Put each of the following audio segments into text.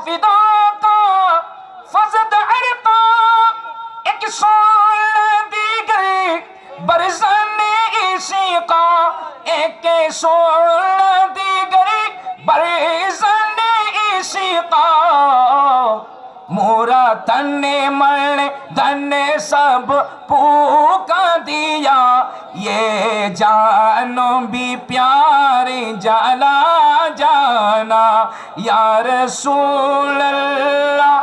فدا کا فزد عرقا ایک شعلہ دیگر برزن عشقا ایک شعلہ دیگر برزن عشقا مورا تن من دن سب پوکا دیا یہ جان بھی پیارے جلا جانا یا رسول اللہ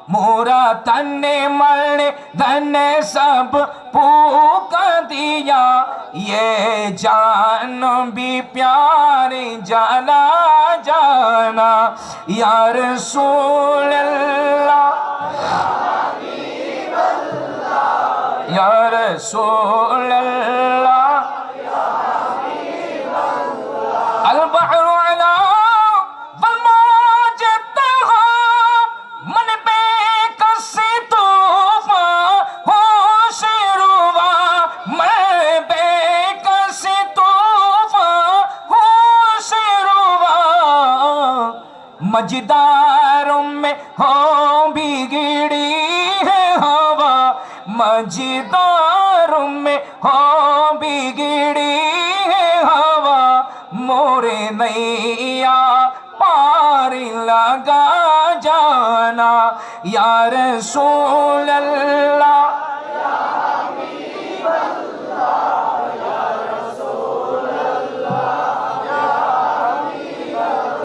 مورا تن من دن سب پوکا دیا یہ جان بھی پیارے جلا جانا یا رسول اللہ یا رسول اللہ البحر علا والموج تہا من بے کسی طوفان ہوش روا من بے کسی طوفان ہوش روا مجدار میں ہو بگڑی ہے ہوا مجدار میں ہو بگڑی ہے ہوا مورے نیا پار لگا جانا یا رسول اللہ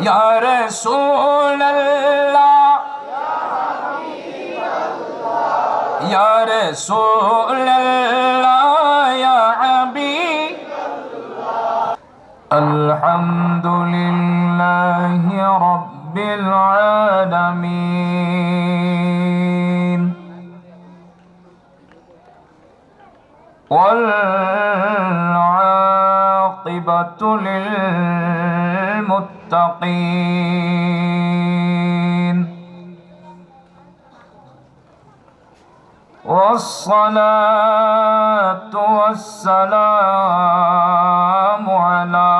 یا رسول اللہ یا رسول اللہ یا حبیب الحمد للہ رب العالمین والعاقبۃ للمتقین والصلاة والسلام على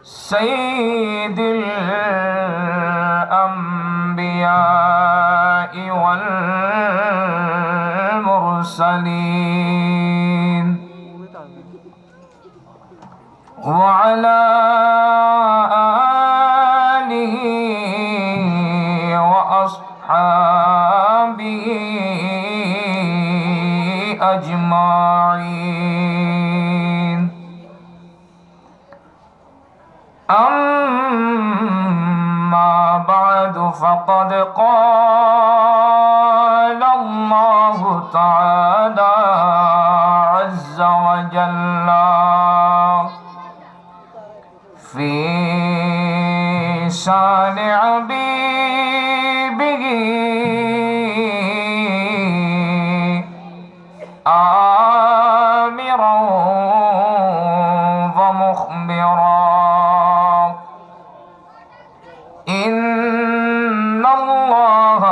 سيد الأنبياء والمرسلين وعلى آله وأصحابه أجمعين أما بعد فقد قال الله تعالى عز وجل في شان حبيبه آمرا ومخبرا إن الله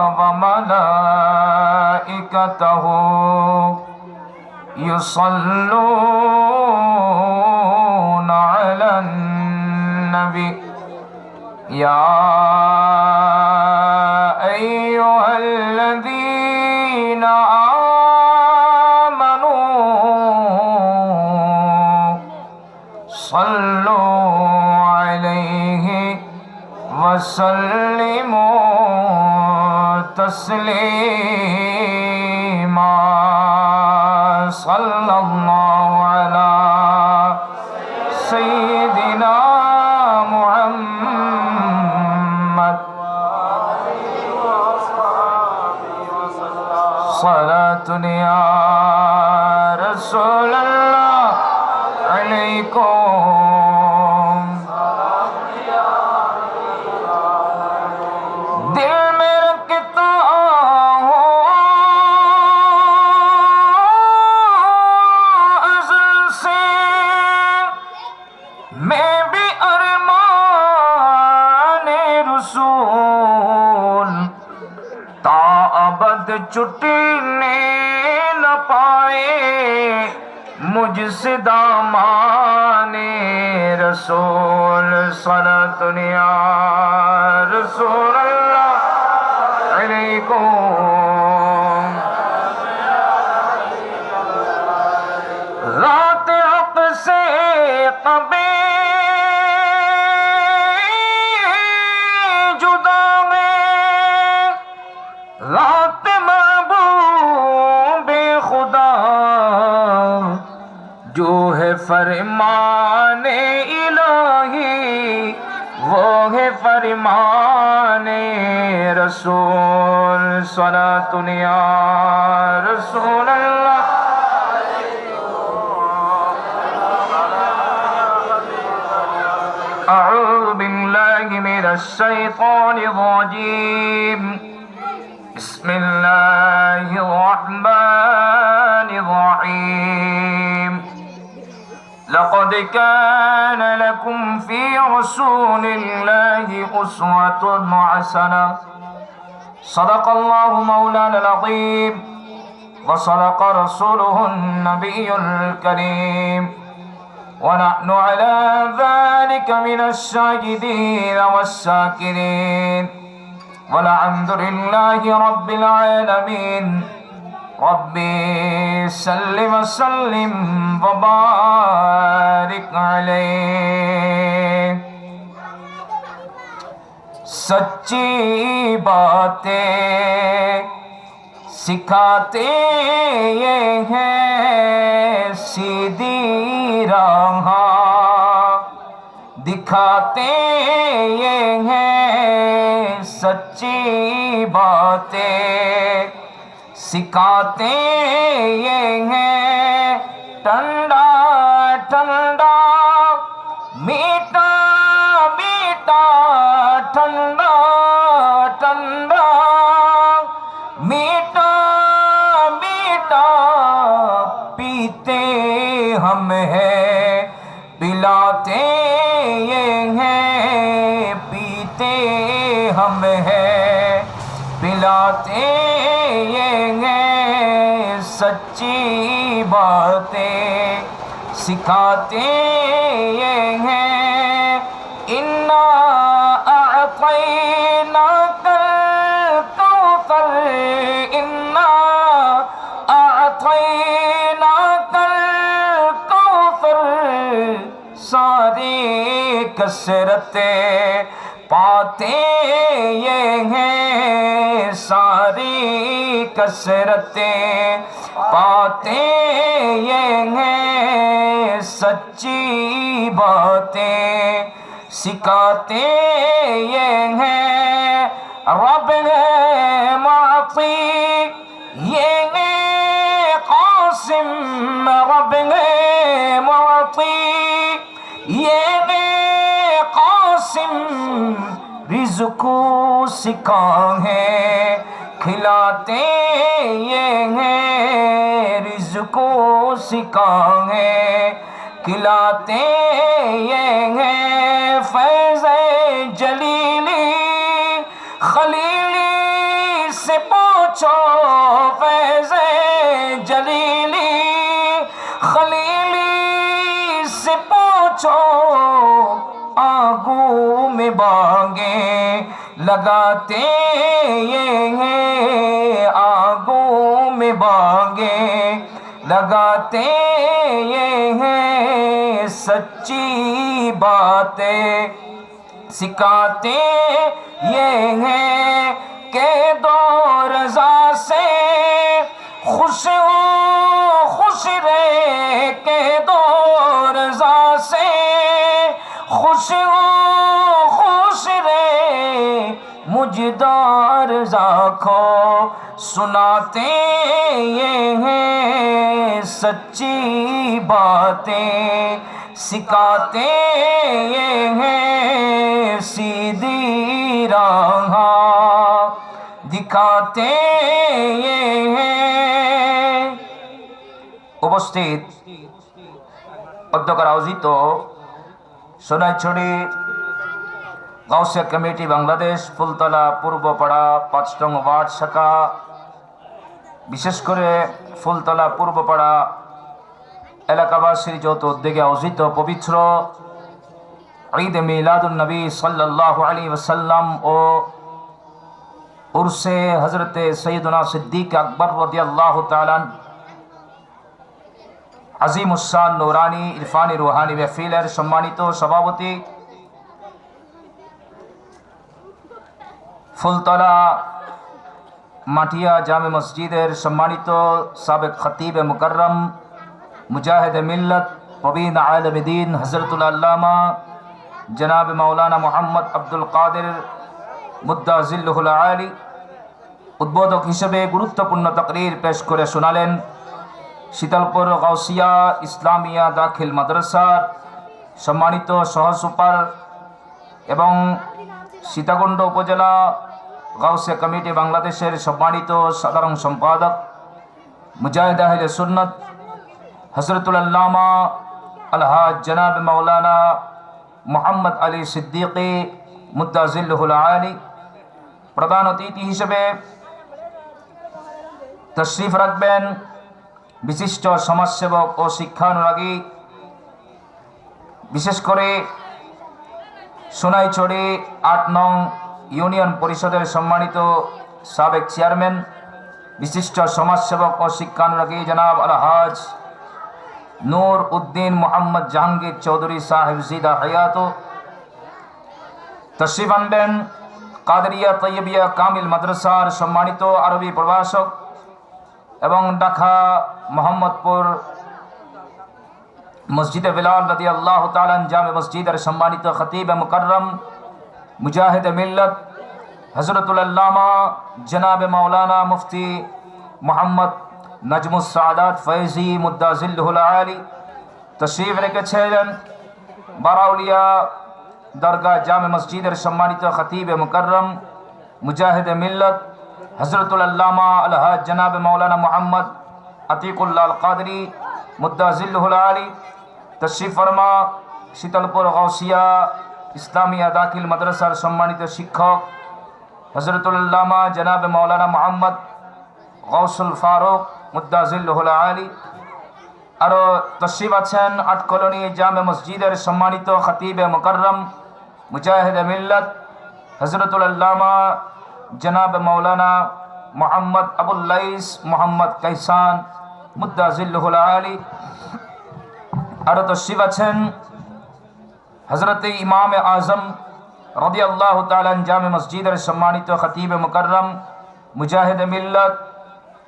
وملائكته يصلون على النبي يا أيها الذين آمنوا صلوا عليه وسلموا تسليما صلى الله على سيدنا محمد صلاة يا رسول الله عليكم دل میں رکھتا ہوں ताअबद छुटने न पाए मुझ से दामाने रसूल सलातुन या रसूल अल्लाह अलैकुम रात हक से कबे जुदा में रात महबूबे खुदा जो है फरमाने इलाही वो है फरमाने रसूल सलातुन या रसूल अल्लाह أعوذ بالله من الشيطان الرجيم بسم الله الرحمن الرحيم لقد كان لكم في رسول الله أسوة حسنة صدق الله مولانا العظيم وصدق رسوله النبي الكريم ونحن على ذلك من الشاهدين والشاكرين والحمد لله رب العالمين ربي صل وسلم وبارك عليه سچی باتیں سکھاتے یہ ہیں سیدھی راہ دکھاتے یہ ہیں سچی باتیں سکھاتے یہ ہیں ٹھنڈا ٹھنڈا میٹھا میٹھا ٹھنڈا ٹھنڈا میٹھا میٹھا پیتے ہم ہیں پلاتے یہ ہیں پیتے ہم ہیں پلاتے یہ ہیں سچی باتیں سکھاتے یہ ہیں انا اعطیناک الکوثر انا اعطیناک الکوثر ساری کثرت پاتے یہ ہیں ساری کثرت پاتے یہ ہیں سچی باتیں سکھاتے یہ ہیں رب ہے معطی یہ ہے قاسم رب ہے معطی یہ ہے قاسم رزق سکھا ہے کھلاتے یہ ہیں رزق سکھا ہے کھلاتے یہ ہیں فیض جلیلی خلیلی سے پوچھو فیض جلیلی خلیلی سے پوچھو آگوں میں بانگیں لگاتے یہ ہیں آگوں میں بانگیں لگاتے یہ ہیں سچی باتیں سکھاتے یہ ہیں کہ دو رضا سے خوش ہو خوش رہے کہ دو رضا سے خوش ہو خوش رہے مجدار رضا سناتے یہ ہیں سچی باتیں سکھاتے یہ ہیں سیدھی راہ دکھاتے یہ ہیں উপস্থিত অধ্যক্ষের আয়োজিত সোনাইছড়ি গাউসিয়া কমিটি বাংলাদেশ ফুলতলা পূর্বপাড়া ৫ নং ওয়ার্ড শাখা, বিশেষ করে ফুলতলা পূর্বপাড়া এলাকাবাসীর যৌথ উদ্যোগে আয়োজিত পবিত্র ঈদ মিলাদুন নবী সাল্লাল্লাহু আলাইহি ওয়াসাল্লাম ও উরসে হযরতে সৈয়দনা সিদ্দিক আকবর রাদিয়াল্লাহু তাআলা আজিমুস-শান নূরানী ইরফানি রুহানি মাহফিলের সম্মানিত সভাপতি, ফুলতলা মাটিয়া জামে মসজিদের সম্মানিত সাবেক খতিব মুকররম মুজাহিদ মিল্লত প্রবীণ আলেম দ্বীন হযরতুল আল্লামা জনাব মাওলানা মোহাম্মদ আব্দুল কাদের মুদ্দাজিল্লুহুল আলী উদ্বোধক হিসেবে গুরুত্বপূর্ণ তাকরীর পেশ করে শোনালেন শীতলপুর গাউসিয়া ইসলামিয়া দাখিল মাদ্রাসার সম্মানিত সহসুপার এবং সীতাকুণ্ড উপজেলা গাউসিয়া কমিটি বাংলাদেশের সম্মানিত সাধারণ সম্পাদক মুজাহিদ আহলে সুন্নাত হযরতুল আল্লামা আলহাজ জনাব মাওলানা মোহাম্মদ আলী সিদ্দিকী মুদ্দাজিল্লুহুল আলী। প্রধান অতিথি হিসেবে তশরিফ রাখবেন বিশিষ্ট সমাজসেবক ও শিক্ষানুরাগী, বিশেষ করে সোনাইছড়ি ৮ নং ইউনিয়ন পরিষদের সম্মানিত সাবেক চেয়ারম্যান, বিশিষ্ট সমাজসেবক ও শিক্ষানুরাগী জনাব আলহাজ নূর উদ্দিন মোহাম্মদ জাহাঙ্গীর চৌধুরী সাহেব জিদা হায়াত। তশরিফ আনবেন কাদরিয়া তৈয়বিয়া কামিল মাদ্রাসার সম্মানিত আরবি প্রভাষক এবং ঢাকা মোহাম্মদপুর মসজিদে বিলাল রাদিয়াল্লাহু তাআলা জামে মসজিদের সম্মানিত খতিব মুকররম মুজাহিদ মিল্লত হযরতুল আল্লামা জনাব মাওলানা মুফতি মোহাম্মদ নজমুস সাদাত ফৈজি মুদ্দাজিল্লুহুল আলী। তশরিফ রেখেছেন বারাউলিয়া দরগাহ জামে মসজিদের সম্মানিত খতিব মুকররম মুজাহিদ মিল্লত হযরতুল আল্লামা আলহাজ জনাব মাওলানা মোহাম্মদ আতিকুল্লাহ আল কাদরি মুদ্দাজিল্লুহুল আলী। তশরিফ ফরমা শীতলপুর গাউসিয়া ইসলামিয়া দাখিল মাদ্রাসার সম্মানিত শিক্ষক হযরতুল আল্লামা জনাব মাওলানা মোহাম্মদ গৌসুল ফারুক মুদ্দাজিল্লুহুল আলী। আরও তশরিফ আছেন আটকলনি জামে মসজিদের সম্মানিত খতিব মুকররম মুজাহিদ মিল্লত হযরতুল আল্লামা জনাব মাওলানা মোহাম্মদ আবুল লাইস মোহাম্মদ কাইসান মুদ্দাজিল্লুহুল আলী। আরও তশরিফ আছেন হযরত ইমাম আজম রাদিয়াল্লাহু তাআলা জামে মসজিদের সম্মানিত খতিব মুকররম মুজাহিদ মিল্লত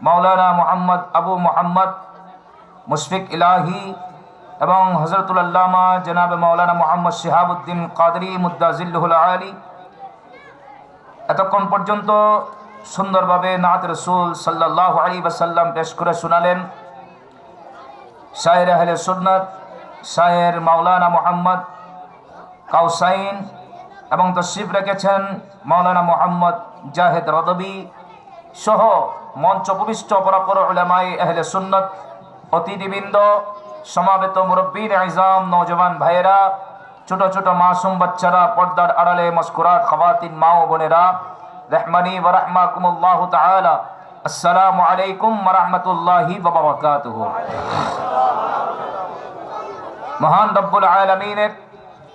মাওলানা মোহাম্মদ আবু মোহাম্মদ মুশফিক ইলাহি এবং হযরতুল আল্লামা জনাব মাওলানা মোহাম্মদ শিহাবুদ্দিন কাদরি মুদ্দাজিল্লুহুল আলী। এতক্ষণ পর্যন্ত সুন্দরভাবে নাত রসুল সাল্লাল্লাহু আলাইহি ওয়াসাল্লাম পেশ করে শোনালেন শায়ের আহলে সুন্নাত শায়ের মাওলানা মোহাম্মদ কাউসাইন এবং তশরিফ রেখেছেন মাওলানা মোহাম্মদ জাহেদ রদবি সহ মঞ্চ উপবিষ্ট অপরাপর উলামায়ে আহলে সুন্নাত, অতিথিবৃন্দ, সমাবেত মুরব্বিন আইজাম, নওজওয়ান ভাইয়েরা, ছোট ছোট মাসুম বাচ্চারা, পর্দার আড়ালে মস্কুরাত খাওয়াতিন মা ও বোনেরা, রহমানি ওয়া রাহমাকুমুল্লাহু তাআলা, আসসালামু আলাইকুম ওয়া রাহমাতুল্লাহি ওয়া বারাকাতুহু। মহান রব্বুল আলামিনের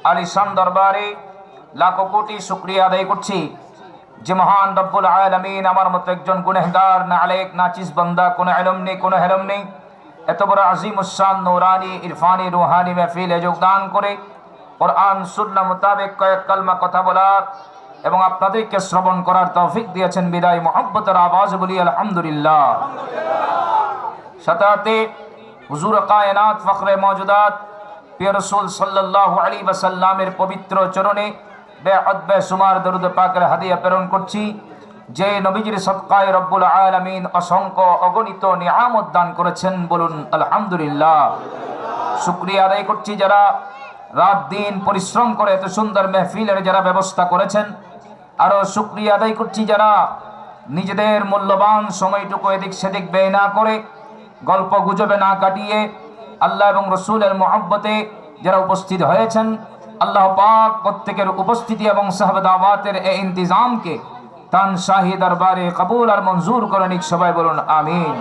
আলিশান দরবারে লাখো কোটি শুকরিয়া আদায় করছি যে মহান রব্বুল আলামিন আমার মতো একজন গুনাহগার নালায়েক নাচিস বান্দা, কোনো ইলম নেই, কোনো হেলম নেই, এত বড় আজিমুস-শান নূরানী ইরফানি রুহানি মাহফিলে যোগদান করে কোরআন সুন্নাহ মোতাবেক কয়েক কালমা কথা বলার এবং আপনাদেরকে শ্রবণ করার তৌফিক দিয়েছেন বিদায় মুহাব্বতের আওয়াজ বলি আলহামদুলিল্লাহ। সাথে হুজুর কায়নাত ফখরে মওজুদাত প্রিয় রাসূল সাল্লাল্লাহু আলাইহি ওয়াসাল্লামের পবিত্র চরণে বেআদ বেশুমার দরুদ পাকের হাদিয়া প্রেরণ করছি, যে নবীজির সদকায়ে রব্বুল আলামিন অসংখ্য অগণিত নিয়ামত দান করেছেন, বলুন আলহামদুলিল্লাহ। শুকরিয়া আদায় করছি যারা রাত দিন পরিশ্রম করে এত সুন্দর মেহফিলের যারা ব্যবস্থা করেছেন, আরও শুকরিয়া আদায় করছি যারা নিজেদের মূল্যবান সময়টুকু এদিক সেদিক ব্যয় না করে, গল্প গুজবে না কাটিয়ে আল্লাহ এবং রসুলের মহব্বতে যারা উপস্থিত হয়েছেন, আল্লাহ পাক প্রত্যেকের উপস্থিতি এবং সাহাবা দাওয়াতের এই ইন্তজামকে তান শাহী দরবারে কবুল আর মঞ্জুর করে নিক। সবাই বলুন আমিন।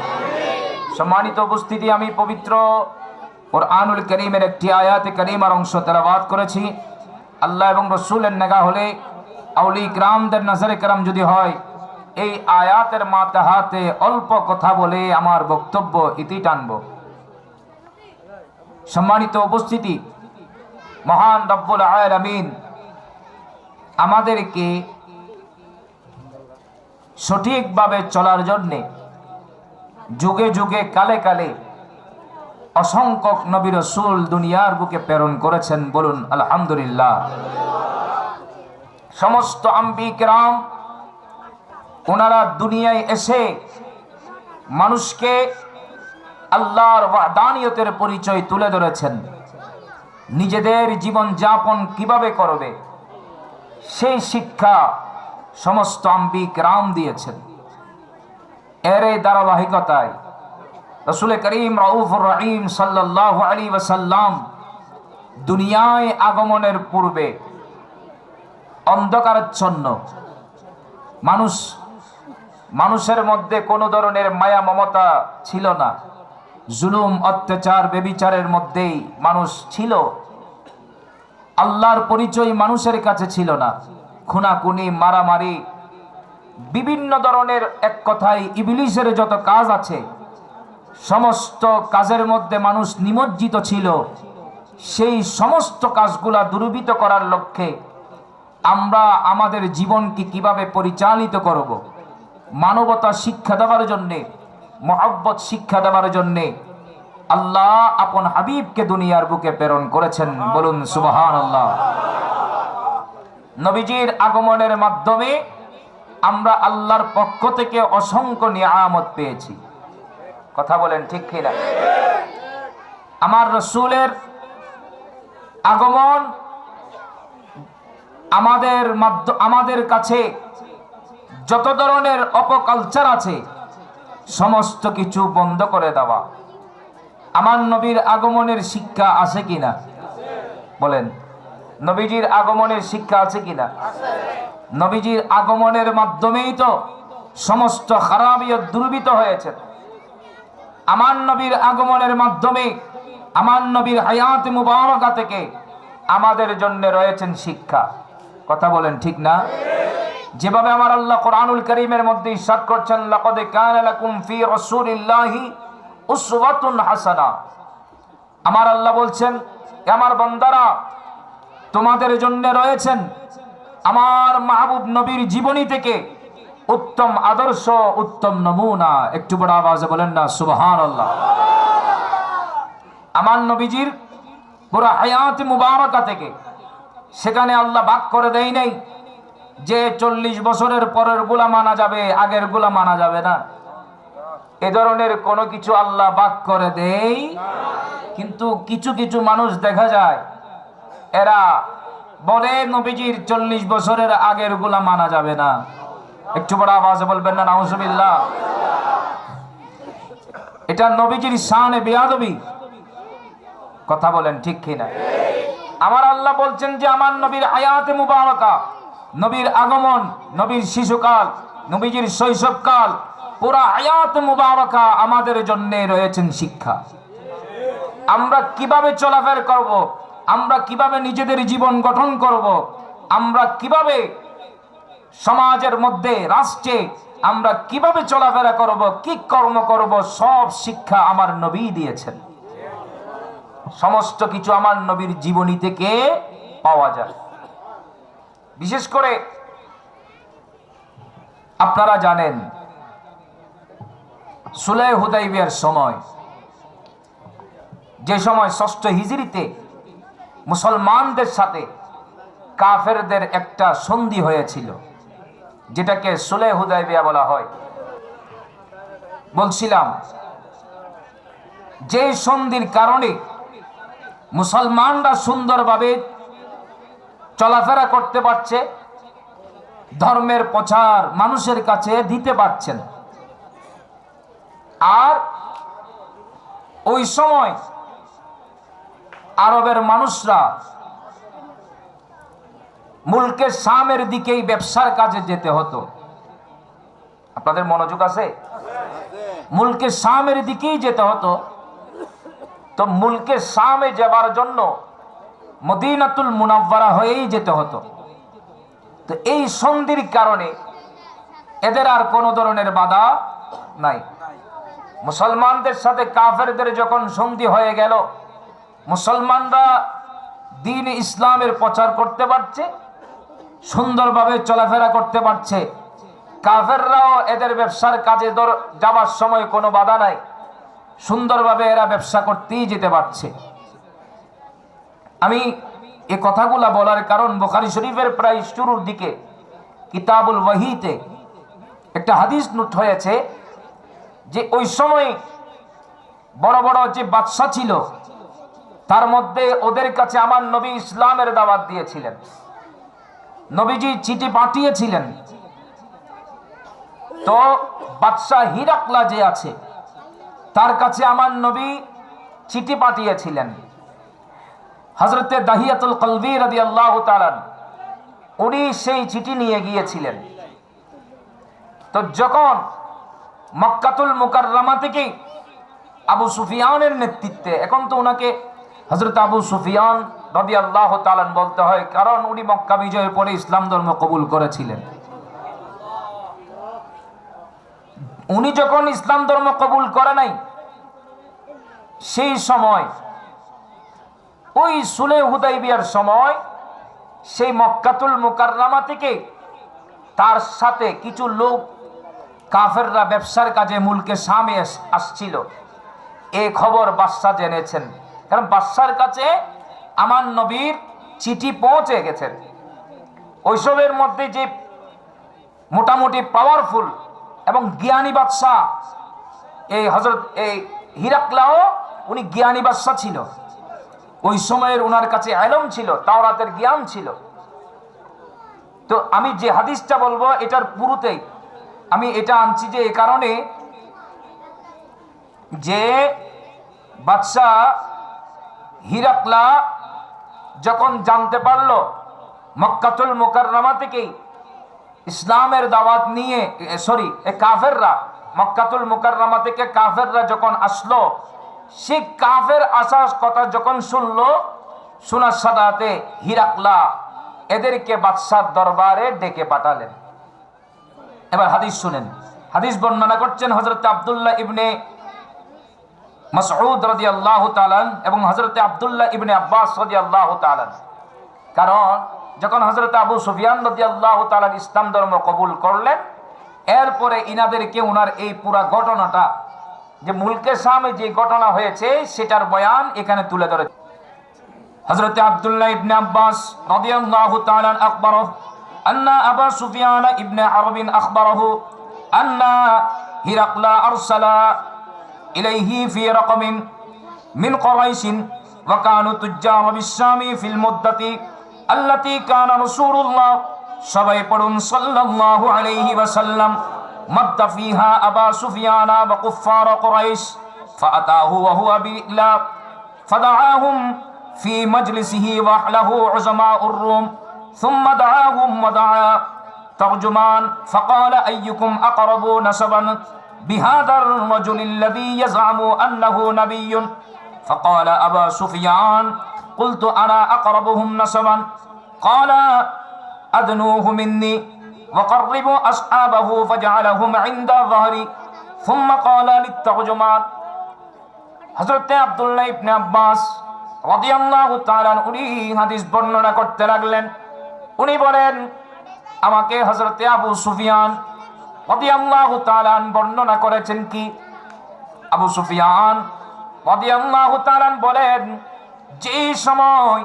সম্মানিত উপস্থিতি, আমি পবিত্র কুরআনুল কারীমের একটি আয়াতে কারীমার অংশ তেলাওয়াত করেছি। আল্লাহ এবং রাসূলের নেগাহ হলে, আউলি কিরামদের নজরে করম যদি হয়, এই আয়াতের মাতাহাতে অল্প কথা বলে আমার বক্তব্য ইতি টানব। সম্মানিত উপস্থিতি, মহান রব্বুল আলামিন আমাদেরকে সঠিকভাবে চলার জন্যে যুগে যুগে কালে কালে অসংখ্য নবী রাসূল দুনিয়ার বুকে প্রেরণ করেছেন। বলুন আলহামদুলিল্লাহ। সমস্ত আম্বিয়া কিরাম ওনারা দুনিয়ায় এসে মানুষকে আল্লাহর ওয়াহদানিয়তের পরিচয় তুলে ধরেছেন। নিজেদের জীবন যাপন কিভাবে করবে সেই শিক্ষা সমস্ত আম্বিয়া কিরাম দিয়েছেন। এর ধারাবাহিকতায় রাসূল করিম রাউফুর রহিম সাল্লাল্লাহু আলাইহি ওয়াসাল্লাম দুনিয়ায় আগমনের পূর্বে অন্ধকারাচ্ছন্ন মানুষের মধ্যে কোনো ধরনের মায়া মমতা ছিল না। জুলুম, অত্যাচার, বেবিচারের মধ্যেই মানুষ ছিল। আল্লাহর পরিচয় মানুষের কাছে ছিল না। খুনাখুনি, মারামারি, বিভিন্ন ধরনের, এক কথায় ইবলিসের যত কাজ আছে সমস্ত কাজের মধ্যে মানুষ নিমজ্জিত ছিল। সেই সমস্ত কাজগুলা দূরীভূত করার লক্ষ্যে আমরা আমাদের জীবনকে কিভাবে পরিচালিত করব, মানবতা শিক্ষা দেওয়ার জন্যে, মহব্বত শিক্ষা দেওয়ার জন্যে আল্লাহ আপন হাবিবকে দুনিয়ার বুকে প্রেরণ করেছেন। বলুন সুবহানাল্লাহ। নবীজির আগমনের মাধ্যমে আমরা আল্লাহর পক্ষ থেকে অসংখ্য নিয়ামত পেয়েছি। কথা বলেন ঠিক কিনা? আমার রাসূলের আগমন আমাদের কাছে যত ধরনের অপকালচার আছে সমস্ত কিছু বন্ধ করে দেওয়া। আমার নবীর আগমনের শিক্ষা আছে কিনা বলেন? নবীজির আগমনের শিক্ষা আছে কিনা? নবীজির আগমনের মাধ্যমেই তো সমস্ত খারাপিয়ত দূরীভূত হয়েছে। আমার নবীর আগমনের মাধ্যমে, আমার নবীর হায়াত মুবারাকা থেকে আমাদের জন্য রয়েছেন শিক্ষা। কথা বলেন ঠিক না? যেভাবে আমার আল্লাহ কুরআনুল কারীমের মধ্যে ইরশাদ করছেন, লাকাদ কানা লাকুম ফি রাসূলিল্লাহি উসওয়াতুন হাসানাহ। আমার আল্লাহ বলছেন, আমার বান্দারা, তোমাদের জন্য রয়েছেন আমার মাহবুব নবীর জীবনী থেকে উত্তম আদর্শ, উত্তম নমুনা। একটু বড় আওয়াজে বলেন না সুবহানাল্লাহ। আমার নবীজির পুরো হায়াত মুবারাকা থেকে সেখানে আল্লাহ ভাগ করে দেয় নাই যে 40 বছরের পরের গুলা মানা যাবে, আগের গুলা মানা যাবে না। এ ধরনের কোনো কিছু আল্লাহ ভাগ করে দেয়। কিন্তু কিছু কিছু মানুষ দেখা যায় এরা বলে নবীজির 40 বছরের আগের গুলা মানা যাবে না। একটু বড় আওয়াজে বলবেন না নাউজুবিল্লাহ। এটা নবীজির শানে বেয়াদবি। কথা বলেন ঠিক কিনা? আমার আল্লাহ বলছেন যে আমার নবীর হায়াতে মুবারাকা, নবীর আগমন, নবীর শিশুকাল, নবীজির শৈশবকাল, পুরা হায়াত মুবারাকা আমাদের জন্য রয়েছেন শিক্ষা। আমরা কিভাবে চলাফেরা করব, আমরা কিভাবে নিজেদের জীবন গঠন করব, আমরা কিভাবে সমাজের মধ্যে, রাষ্ট্রে আমরা কিভাবে চলাফেরা করব, কি কর্ম করব, সব শিক্ষা আমার নবী দিয়েছেন। সমস্ত কিছু আমার নবীর জীবনী থেকে পাওয়া যায়। বিশেষ করে আপনারা জানেন সুলহ হুদাইবিয়ার সময়, যে সময় 6ষ্ঠ হিজরিতে মুসলমানদের সাথে কাফেরদের একটা সন্ধি হয়েছিল, যেটাকে সুলহ হুদাইবিয়া বলা হয়। বলছিলাম যে সন্ধির কারণে মুসলমানরা সুন্দরভাবে চলাফেরা করতে পারছে, ধর্মের প্রচার মানুষের কাছে দিতে পারছেন। আর ওই সময় আরবের মানুষরা মুলকে শামের দিকেই ব্যবসার কাজে যেতে হতো। আপনাদের মনোযোগ আছে? মুলকে শামের দিকেই যেতে হতো। তো মুলকে শামে যাবার জন্য মদিনাতুল মুনাওয়ারা হয়েই যেতে হতো। তো এই সন্ধির কারণে এদের আর কোনো ধরনের বাধা নাই। মুসলমানদের সাথে কাফেরদের যখন সন্ধি হয়ে গেল, মুসলমানরা দ্বীন ইসলামের প্রচার করতে পারছে, সুন্দরভাবে চলাফেরা করতে পারছে, কাফেররাও এদের ব্যবসার কাজে যাবার সময় কোনো বাধা নাই, সুন্দরভাবে এরা ব্যবসা করতেই যেতে পারছে। আমি এই কথাগুলা বলার কারণ, বুখারী শরীফের প্রায় শুরুর দিকে কিতাবুল ওয়াহিতে একটা হাদিস নোট হয়েছে যে ওই সময় বড় বড় যে বাদশা ছিল তার মধ্যে ওদের কাছে আমার নবী ইসলামের দাওয়াত দিয়েছিলেন, নবীজি চিঠি পাঠিয়েছিলেন। তো বাদশা হিরাকলা যে আছে তার কাছে আমার নবী চিঠি পাঠিয়েছিলেন। হযরতে দাহিয়াতুল কলবি রাদিয়াল্লাহু তাআলা উনি সেই চিঠি নিয়ে গিয়েছিলেন। তো যখন মক্কাতুল মুকাররমা থেকে আবু সুফিয়ানের নেতৃত্বে, এখন তো ওনাকে হযরত আবু সুফিয়ান রাদিয়াল্লাহু তাআলা বলতে হয়, কারণ উনি মক্কা বিজয়ের পরে ইসলাম ধর্ম কবুল করেছিলেন। উনি যখন ইসলাম ধর্ম কবুল করে নাই, সেই সময় ওই সুলহ হুদাইবিয়ার সময় সেই মক্কাতুল মুকাররমা থেকে তার সাথে কিছু লোক কাফেররা ব্যবসার কাজে মুলকে শামে আসছিল। এই খবর বাদশা জেনেছেন, কারণ বাদশার কাছে আমার নবীর চিঠি পৌঁছে গেছেন। ওইসবের মধ্যে যে মোটামুটি পাওয়ারফুল এবং জ্ঞানী বাদশা এই হযরত এই হিরাকলাও, উনি জ্ঞানী বাদশা ছিল। ওই সময়ের ওনার কাছে ইলম ছিল, তাওরাতের জ্ঞান ছিল। তো আমি যে হাদিসটা বলবো এটার পুরোতেই আমি এটা আনছি যে এই কারণে যে বাদশা হিরাকলা যখন জানতে পারলো মক্কাতুল মুকাররমা থেকে ইসলামের দাওয়াত নিয়ে কাফেররা মক্কাতুল মুকাররমা থেকে কাফেররা যখন আসলো, সেই কাফের আসার কথা যখন শুনলো, শোনার সাথে হিরাকলা এদেরকে বাদশার দরবারে ডেকে পাঠালেন। এবার হাদিস শুনেন। হাদিস বর্ণনা করছেন হযরত আব্দুল্লাহ ইবনে মাসউদ রাদিয়াল্লাহু তাআলা এবং হযরত আব্দুল্লাহ ইবনে আব্বাস রাদিয়াল্লাহু তাআলা। কারণ যখন হযরত আবু সুফিয়ান রাদিয়াল্লাহু তাআলা ইসলাম ধর্ম কবুল করলেন, এরপরে ইনাদেরকে ওনার এই পুরা ঘটনাটা, যে মুলকে শামে যে ঘটনা হয়েছে সেটার বয়ান এখানে তুলে ধরে। হযরত আব্দুল্লাহ ইবনে আব্বাস রাদিয়াল্লাহু তাআলা আখবরহু আন্না আবু সুফিয়ান ইবনে হারব আখবরহু আন্না হিরাকলা আরসালা ইলাইহি ফি রাকমিন মিন কুরাইশ ওয়া কানু তুজ্জার বিশ-শামি ফিল মুদ্দাতি আল্লাতী কানা রাসূলুল্লাহ সবাই পড়ুন সাল্লাল্লাহু আলাইহি ওয়াসাল্লাম মাদ্দা ফিহা আবু সুফিয়ান ওয়া কুফার কুরাইশ ফাআতাহু ওয়া হুয়া বিলা ফাদাআহুম في مجلسه وحله عظماء الروم ثم دعاهم ودعا ترجمان فقال أيكم أقرب نسبا بهذا الرجل الذي يزعم أنه نبي فقال أبا سفيان قلت أنا أقربهم نسبا قال أدنوه مني وقربوا أصحابه فجعلهم عند ظهري ثم قال للترجمان حضرت عبد الله بن عباس রাদিয়াল্লাহু তাআলা উনি হাদিস বর্ণনা করতে লাগলেন। উনি বলেন, আমাকে হযরতে আবু সুফিয়ান রাদিয়াল্লাহু তাআলা বর্ণনা করেছেন কি? আবু সুফিয়ান রাদিয়াল্লাহু তাআলা বলেন, যে সময়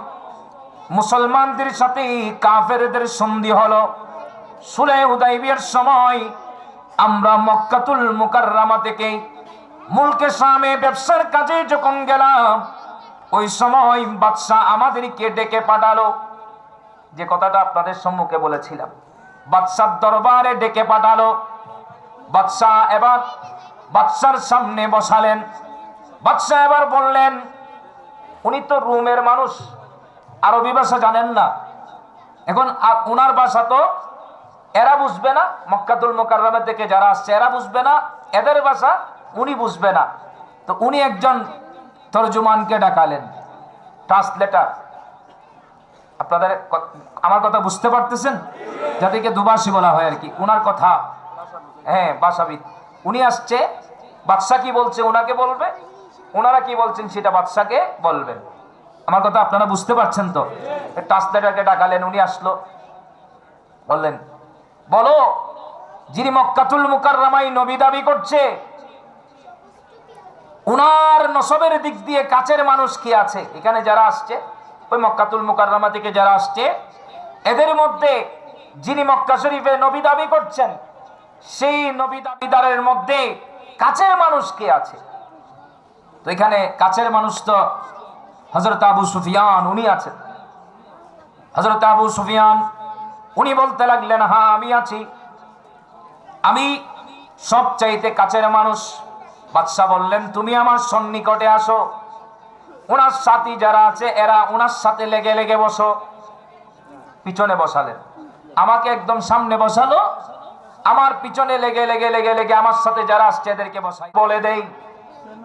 মুসলমানদের সাথে কাফেরদের সন্ধি হলো, সুলহ হুদাইবিয়ার সময়, আমরা মক্কাতুল মুকাররমা থেকে মুলকে শামে ব্যবসার কাজে যখন গেলাম, ওই সময় বাদশা আমাদেরকে ডেকে পাঠালো। যে কথাটা আপনাদের সম্মুখে বলেছিলাম, বাদশার দরবারে ডেকে পাঠালো। বাদশা এবার বাদশার সামনে বসালেন। বাদশা এবার বললেন, উনি তো রোমের মানুষ, আরবি ভাষা জানেন না, এখন ওনার ভাষা তো এরা বুঝবে না, মক্কাতুল মুকাররমা থেকে যারা আসছে এরা বুঝবে না, এদের ভাষা উনি বুঝবে না। তো উনি একজন তরজুমানকে ডাকালেন, ট্রান্সলেটর। আপনাদের আমার কথা বুঝতে পারতেছেন? যাদেরকে দুভাষী বলা হয় আর কি, উনার কথা, হ্যাঁ ভাষাবিদ। উনি আসছে, বাদশা কি বলছে ওনাকে বলবে, ওনারা কি বলছেন সেটা বাদশাকে বলবেন। আমার কথা আপনারা বুঝতে পারছেন তো? ট্রান্সলেটরকে ডাকালেন, উনি আসলো, বললেন বলো যিনি মক্কাতুল মুকাররমায় নবী দাবি করছে উনার নসবের দিক দিয়ে কাছের মানুষ কি আছে? এখানে যারা আসছে ওই মক্কাতুল মুকাররমা থেকে যারা আসছে এদের মধ্যে যিনি মক্কা শরীফে নবী দাবি করছেন সেই নবী দাবিদারের মধ্যে কাছের মানুষ কে আছে? তো এখানে কাছের মানুষ তো হযরত আবু সুফিয়ান, উনি আছেন। হযরত আবু সুফিয়ান উনি বলতে লাগলেন, হ্যাঁ আমি আছি, আমি সবচাইতে কাছের মানুষ। বাদশা বললেন, তুমি আমার সন্নিকটে আসো, ওনার সাথী যারা আছে এরা ওনার সাথে লেগে লেগে বসো। পিছনে বসালেন, আমাকে একদম সামনে বসালো, আমার পিছনে লেগে লেগে লেগে লেগে আমার সাথে যারা আসছে এদেরকে বসাই বলে দেই।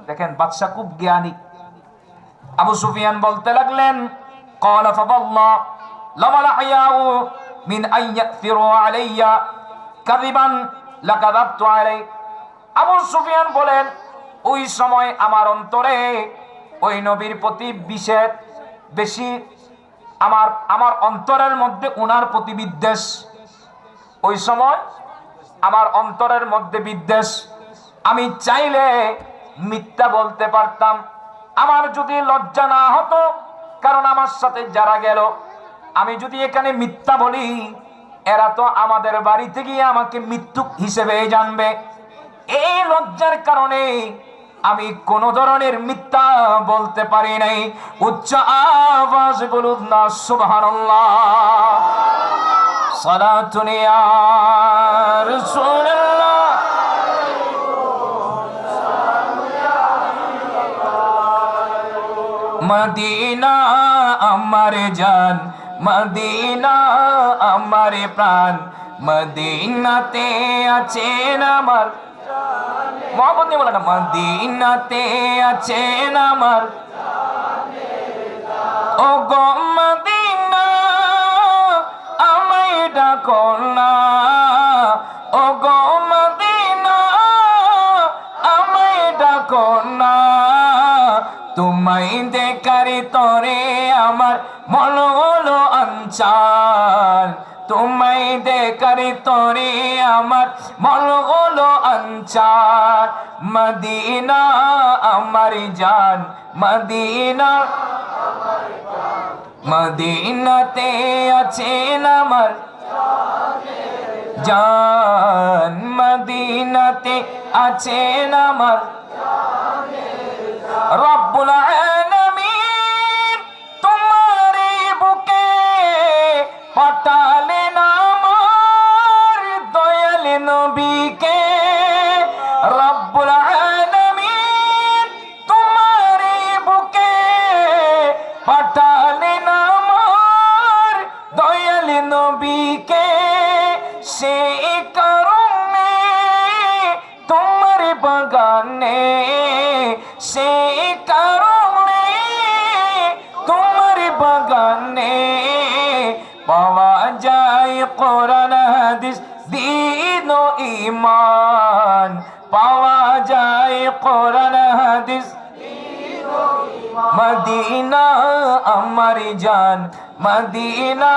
দেখেন বাদশা খুব জ্ঞানী। আবু সুফিয়ান বলতে লাগলেন, ক্বালা ফাওয়াল্লাহ লামাল আয়াউ মিন আইয়াথিরু আলাইয়া কাযিবান লাকাযাবতু আলাই। আবু সুফিয়ান বলেন, ওই সময় আমার অন্তরে ওই নবীর প্রতি বিশেষ বেশি, আমার অন্তরের মধ্যে উনার প্রতি বিদ্বেষ। ওই সময় আমার অন্তরের মধ্যে বিদ্বেষ। আমি চাইলে মিথ্যা বলতে পারতাম, আমার যদি লজ্জা না হতো, কারণ আমার সাথে যারা গেল আমি যদি এখানে মিথ্যা বলি এরা তো আমাদের বাড়িতে গিয়ে আমাকে মৃত্যুক হিসেবে জানবে। এই লজ্জার কারণে আমি কোন ধরনের মিথ্যা বলতে পারি নাই। উচ্চ আওয়াজ বলুন না সুবহানাল্লাহ। সালাতুন ইয়া রাসূলুল্লাহ। মদিনা আমার জান, মদিনা আমার প্রাণ, মদিনাতে আছেন আমার মোহাম্মদ নিয়ে বলে না, মদিনাতে আছেন আমার। ও গো মদিনা আমায় ডাকো না, ও গো মদিনা আমায় ডাকো না। তোমায় দেখার তরে আমার মন হলো অঞ্চল, তোমায় দেখার তরে আমার মন হলো অঞ্চল। মদিনা আমার জান, মদিনা মদিনাতে আছেন আমার জান, মদিনাতে আছেন আমার রব্বুল আলামিন। তোমারে বুকে পাঠালেন আমার দয়াল নবীকে। রব্বুল আলামিন তোমারে বুকে পাঠালেন আমার দয়াল নবীকে। সেই কারণে তোমার বাগানে, সেই কারণে তোমার বাগানে পাওয়া যায় কোরআন হাদিস দ্বীন ও ঈমান, পাওয়া যায় কোরআন হাদিস। মদিনা আমার জান, মদিনা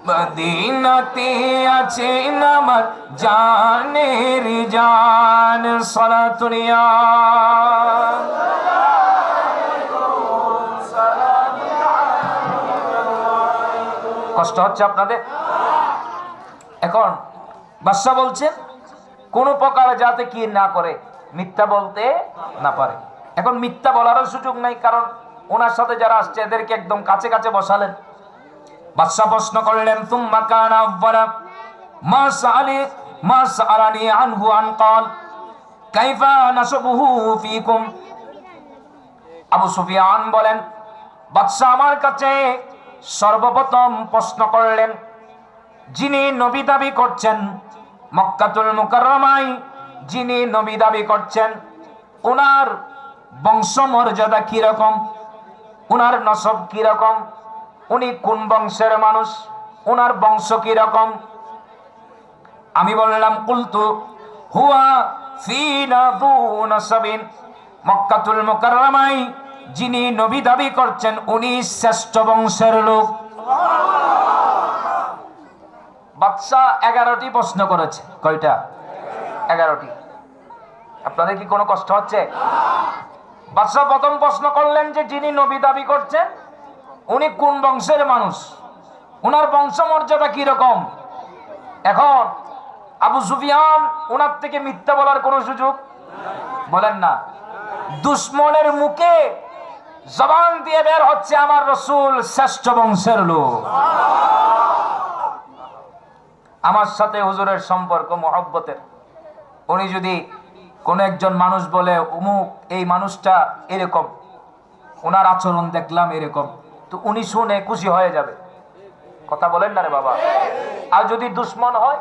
মদিনাতে আছেন আমার জানের জান। সালাতুন ইয়া কষ্ট হচ্ছে আপনাদের? এখন বাদশা বলছেন কোন প্রকার যাতে কি না করে, মিথ্যা বলতে না পারে। এখন মিথ্যা বলারও সুযোগ নাই, কারণ ওনার সাথে যারা আসছে এদেরকে একদম কাছে কাছে বসালেন। বাদশা প্রশ্ন করলেন, তুম্মা কানা আউয়ালা মা সাআলানি আনহু আন ক্বাল কাইফা নাসবুহু ফীকুম। আবু সুফিয়ান বলেন, বাদশা আমার কাছে সর্বপ্রথম প্রশ্ন করলেন, যিনি নবী দাবি করছেন মক্কাতুল মুকাররমায়, যিনি নবী দাবি করছেন, ওনার বংশমর্যাদা কি রকম, ওনার নসব কি রকম, উনি কোন বংশের মানুষ, ওনার বংশ কি রকম? আমি বললাম, কুলতু হুয়া ফিনা যু নাসাবিন, মক্কাতুল মুকাররমায় যিনি নবী দাবি করছেন উনি শ্রেষ্ঠ বংশের লোক। বাদশা 11টি প্রশ্ন করেছে। কয়টা? 11টি। আপনাদের কি কোনো কষ্ট হচ্ছে? বাদশা প্রথম প্রশ্ন করলেন যে যিনি নবী দাবি করছেন উনি কোন বংশের মানুষ, ওনার বংশমর্যাদা কি রকম। এখন আবু সুফিয়ান ওনার থেকে মিথ্যা বলার কোনো সুযোগ বলেন না। দুশ্মনের মুখে জবান দিয়ে বের হচ্ছে আমার রাসূল শ্রেষ্ঠ বংশের লোক। আমার সাথে হুজুরের সম্পর্ক মহব্বতের। উনি যদি কোন একজন মানুষ বলে অমুক এই মানুষটা এরকম, ওনার আচরণ দেখলাম এরকম, তো উনি শুনে খুশি হয়ে যাবে। কথা বলেন না রে বাবা। আর যদি দুশ্মন হয়,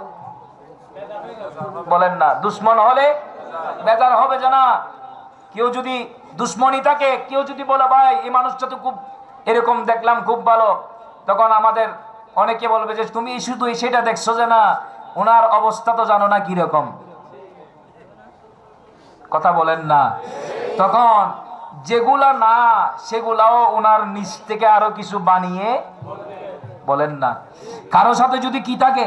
বলেন না, দুশ্মন হলে বেজার হবে যে না। কেউ যদি দুশ্মনী থাকে, কেউ যদি বলে ভাই এই মানুষটা তো খুব এরকম দেখলাম খুব ভালো, তখন আমাদের অনেকে বলবে যে তুমি শুধু সেটা দেখছো যে না, ওনার অবস্থা তো জানো না কিরকম। কথা বলেন না। তখন যেগুলা না সেগুলাও ওনার নিচ থেকে আরো কিছু বানিয়ে বলেন না। কারো সাথে যদি কি থাকে,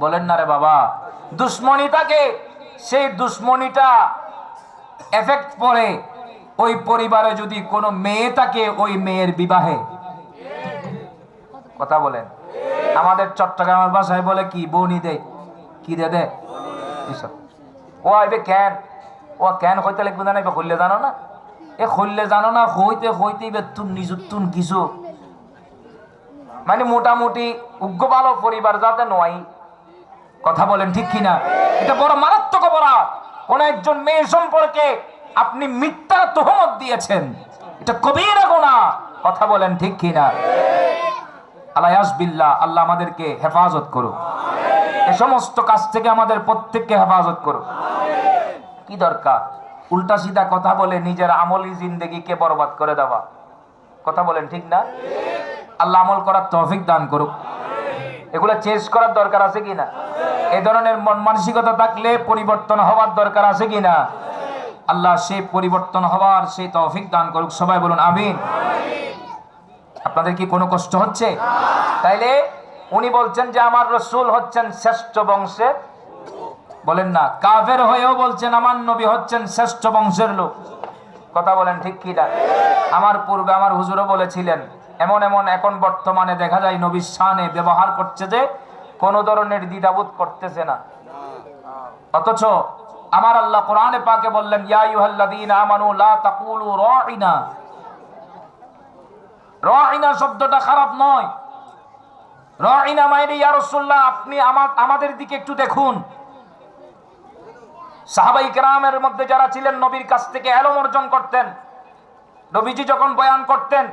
বলেন না রে বাবা, দুশ্মনী থাকে, সেই দুশ্মনীটা এফেক্ট পড়ে ওই পরিবারে যদি কোনো মেয়ে থাকে ওই মেয়ের বিবাহে। কথা বলেন। আমাদের চট্টগ্রামের ভাষায় বলে কি, বনি দেয়, কি দে দে ও আইবে কেন, ও কেন হইতে লাগবে না, এবার হইলে জানো না, এ হইলে জানো না, হইতে হইতে তুন নিজুর তুন কিছু মানে মোটামুটি উগ্র ভালো পরিবার যাতে নয়। কথা বলেন ঠিক কিনা? এটা বড় মারাত্মক অপরাধ। কোন একজন মেয়ে সম্পর্কে আপনি মিথ্যা তুহমত দিয়েছেন, এটা কবিরা গুনাহ। কথা বলেন ঠিক কিনা? আলায়াস বিল্লাহ। আল্লাহ আমাদেরকে হেফাজত করুক, এ সমস্ত কাজ থেকে আমাদের প্রত্যেককে হেফাজত করুক। কি দরকার উল্টা সিধা কথা বলে নিজের আমলি জিন্দেগিকে বরবাদ করে দেওয়া। কথা বলেন ঠিক না? আল্লাহ আমল করার তৌফিক দান করুক। এগুলো চেঞ্জ করার দরকার আছে কিনা? এই ধরনের মন মানসিকতা থাকলে পরিবর্তন হওয়ার দরকার আছে কিনা? আল্লাহ সেই পরিবর্তন হওয়ার সেই তৌফিক দান করুক। সবাই বলুন আমিন। আপনাদের কি কোনো কষ্ট হচ্ছে? তাইলে উনি বলছেন যে আমার রাসূল হচ্ছেন শ্রেষ্ঠ বংশের, বলেন না, কাফের হয়েও বলছেন আমার নবী হচ্ছেন শ্রেষ্ঠ বংশের লোক। কথা বলেন ঠিক কিনা? আমার পূর্বে আমার হুজুরও বলেছিলেন, এমন এমন এখন বর্তমানে দেখা যায় নবীর শানে ব্যবহার করছে যে কোনো ধরনের দ্বিধাবোধ করতেছে না। অথচ আমার আল্লাহ কোরআনে পাকে বললেন, ইয়া আইয়ুহাল্লাযীনা আমানু লা তাকুলু রাঈনা। রাঈনা শব্দটা খারাপ নয়। রাঈনা মানে ইয়া রাসূলুল্লাহ আপনি আমাদের দিকে একটু দেখুন। সাহাবায়ে কেরামের মধ্যে যারা ছিলেন নবীর কাছ থেকে ইলম অর্জন করতেন, নবীজি যখন বয়ান করতেন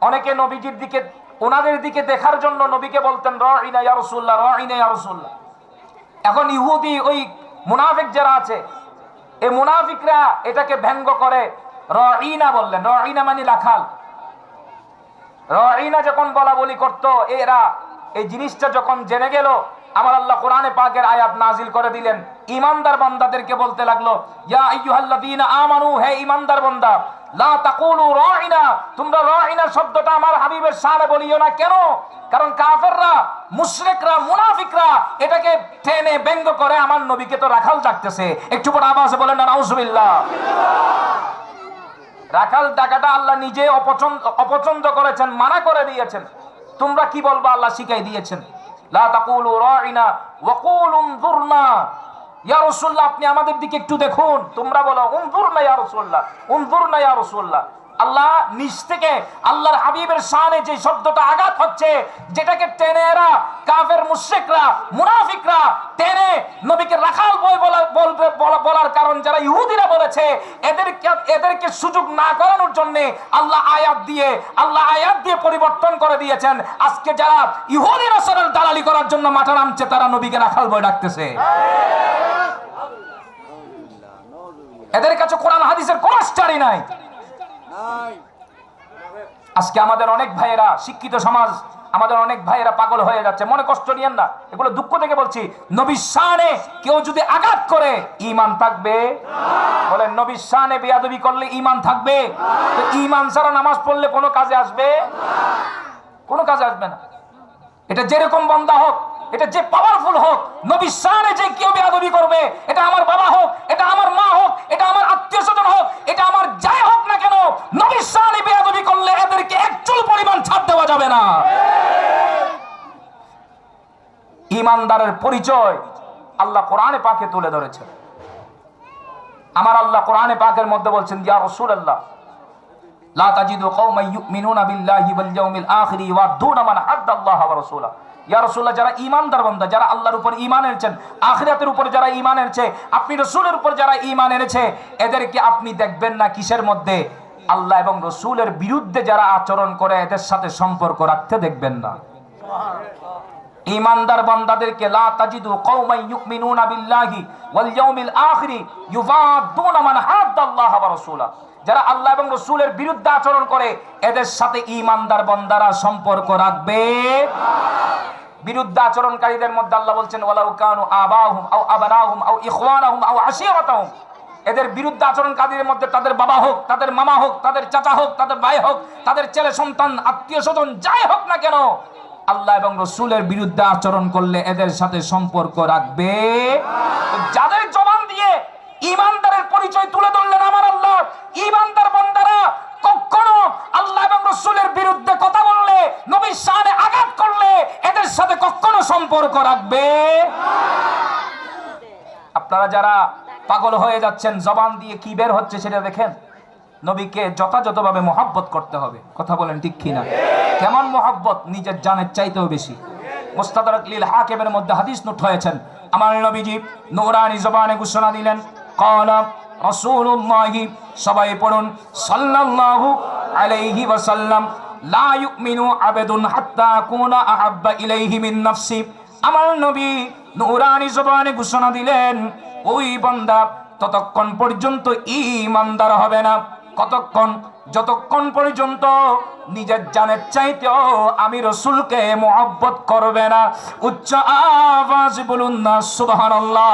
অনেকে নবীজির দিকে ওনাদের দিকে দেখার জন্য নবীকে বলতেন রাঈনা ইয়া রাসূলুল্লাহ, রাঈনা ইয়া রাসূলুল্লাহ। এখন ইহুদি ওই মুনাফিক যারা আছে, এই মুনাফিকরা এটাকে ব্যঙ্গ করে রাঈনা বললেন। রাঈনা মানে রাখাল। রাঈনা যখন বলা বলি করতো, এরা এই জিনিসটা যখন জেনে গেল, আমার আল্লাহ কোরআনে পাকের আয়াত নাজিল করে দিলেন। ঈমানদার বান্দাদেরকে বলতে লাগলো, ইয়া আইয়ুহাল্লাযীনা আমানু, হে ঈমানদার বান্দা, লা তাকুলু রাঈনা, তোমরা রাঈনা শব্দটা আমার হাবিবের শানে বলিও না। কেন? কারণ কাফেররা, মুশরিকরা, মুনাফিকরা এটাকে টেনে ব্যঙ্গ করে আমার নবীকে তো রাখাল ডাকতেছে। একটু বড় আওয়াজে বলেন না নাউজুবিল্লাহ। রাখাল ডাকাটা আল্লাহ নিজে অপছন্দ করেছেন, মানা করে দিয়েছেন। তোমরা কি বলবা আল্লাহ শিখাই দিয়েছেন। লা তাকুলু রাঈনা ওয়া কুলু উনজুরনা, ইয়া রাসূলুল্লাহ আপনি আমাদের দিকে একটু দেখুন। তোমরা বলো উনজুরনা ইয়া রাসূলুল্লাহ, উনজুরনা ইয়া রাসূলুল্লাহ। আল্লাহ নিজ থেকে আল্লাহর হাবিবের শানে যে শব্দটা আঘাত হচ্ছে, যেটাকে টেনে এরা কাফের মুশরিকরা মুনাফিকরা টেনে নবীকে রাখাল বলার কারণ যারা ইহুদিরা বলেছে করেছে, এদেরকে সুযোগ না করানোর জন্য আল্লাহ আয়াত দিয়ে পরিবর্তন করে দিয়েছেন। আজকে যারা ইহুদি নাসারার দালালি করার জন্য মাঠে নামছে, তারা নবীকে রাখাল বই ডাকতেছে। এদের কাছে কোরআন হাদিসের কোন স্টাডি নাই। আজকে আমাদের অনেক ভাইয়েরা, শিক্ষিত সমাজ, আমাদের অনেক ভাইয়েরা পাগল হয়ে যাচ্ছে। মনে কষ্ট নিয়েন না, এগুলো দুঃখ থেকে বলছি। নবীর শানে কেউ যদি আঘাত করে, ঈমান থাকবে? বলেন, নবীর শানে বেয়াদবি করলে ঈমান থাকবে? তো ঈমান ছাড়া নামাজ পড়লে কোনো কাজে আসবে? কোনো কাজে আসবে না। এটা যেরকম বান্দা হোক, এটা যে পাওয়ারফুল হোক, নবীর শানে যে কেউ বেয়াদবি করবে, এটা আমার বাবা হোক, এটা আমার মা হোক, এটা আমার আত্মীয় স্বজন হোক, এটা আমার যাই হোক না কেন, নবীর শানে বেয়াদবি করলে এদেরকে একচুল পরিমাণ ছাড় দেওয়া যাবে না। ঈমানদারের পরিচয় আল্লাহ কোরআনে পাকে তুলে ধরেছেন। আমার আল্লাহ কোরআনে পাকের মধ্যে বলছেন, ইয়া রাসূলুল্লাহ লা তাজিদু কওমান ইউমিনুনা বিল্লাহি ওয়াল ইয়াউমিল আখির ইউআদুনা মান হাদ্দাল্লাহ ওয়া রাসূলা। ইয়া রাসূলুল্লাহ, যারা ঈমানদার বান্দা, যারা আল্লাহর উপর ঈমান এনেছেন, আখিরাতের উপর যারা ঈমান এনেছে, আপনি রাসূলের উপর যারা ঈমান এনেছে, এদেরকে আপনি দেখবেন না কিসের মধ্যে? আল্লাহ এবং রাসূলের বিরুদ্ধে যারা আচরণ করে, এদের সাথে সম্পর্ক রাখতে দেখবেন না। ঈমানদার বান্দাদেরকে লা তাজিদু কওমান ইউমিনুনা বিল্লাহি ওয়াল ইয়াউমিল আখির ইউআদুনা মান হাদ্দাল্লাহ ওয়া রাসূলা। যারা আল্লাহ এবং রাসূলের বিরুদ্ধে আচরণ করে, এদের সাথে ঈমানদার বান্দারা সম্পর্ক রাখবে। বিরুদ্ধে আচরণকারীদের মধ্যে আল্লাহ বলছেন, ওয়ালাউ কানু আবাহুম আও আবনাহুম আও ইখওয়ানাহুম আও আশিরাতাহুম। এদের বিরুদ্ধে আচরণকারীদের মধ্যে তাদের বাবা হোক, তাদের মামা হোক, তাদের চাচা হোক, তাদের ভাই হোক, তাদের ছেলে সন্তান, আত্মীয় স্বজন যাই হোক না কেন, আল্লাহ এবং রাসূলের বিরুদ্ধে আচরণ করলে এদের সাথে সম্পর্ক রাখবে। যাদের জবান দিয়ে ঈমানদারের পরিচয় তুলে ধরলেন আমার আল্লাহ, ঈমানদার বান্দারা কখনো আল্লাহ এবং রাসূলের বিরুদ্ধে কথা বললে, নবীর শানে আঘাত করলে, এদের সাথে কখনো সম্পর্ক রাখবে। আপনারা যারা পাগল হয়ে যাচ্ছেন, জবান দিয়ে কি বের হচ্ছে সেটা দেখেন। নবীকে যথাযথভাবে মহব্বত করতে হবে। কথা বলেন ঠিক কিনা? কেমন মহব্বত? নিজের জানের চাইতেও বেশি। মুস্তাদরাক লিল হাকিমের মধ্যে হাদিস নোট হয়েছেন, আমার নবীজি নূরানি জবানে ঘোষণা দিলেন, ক্বালা রাসূলুল্লাহ, সবাই পড়ুন, সাল্লাল্লাহু আলাইহি ওয়াসাল্লাম, লা ইউমিনু আবাদুন হাত্তা আকুনা আহাব্বা ইলাইহি মিন নাফসি। আমার নবী নূরানি জবানে ঘোষণা দিলেন, ওই বান্দা ততক্ষণ পর্যন্ত ঈমানদার হবে না, কতক্ষণ? যতক্ষণ পর্যন্ত নিজের জানের চাইতেও আমি রাসূলকে মহব্বত করবে না। উচ্চ আওয়াজ বলুন না সুবহানাল্লাহ।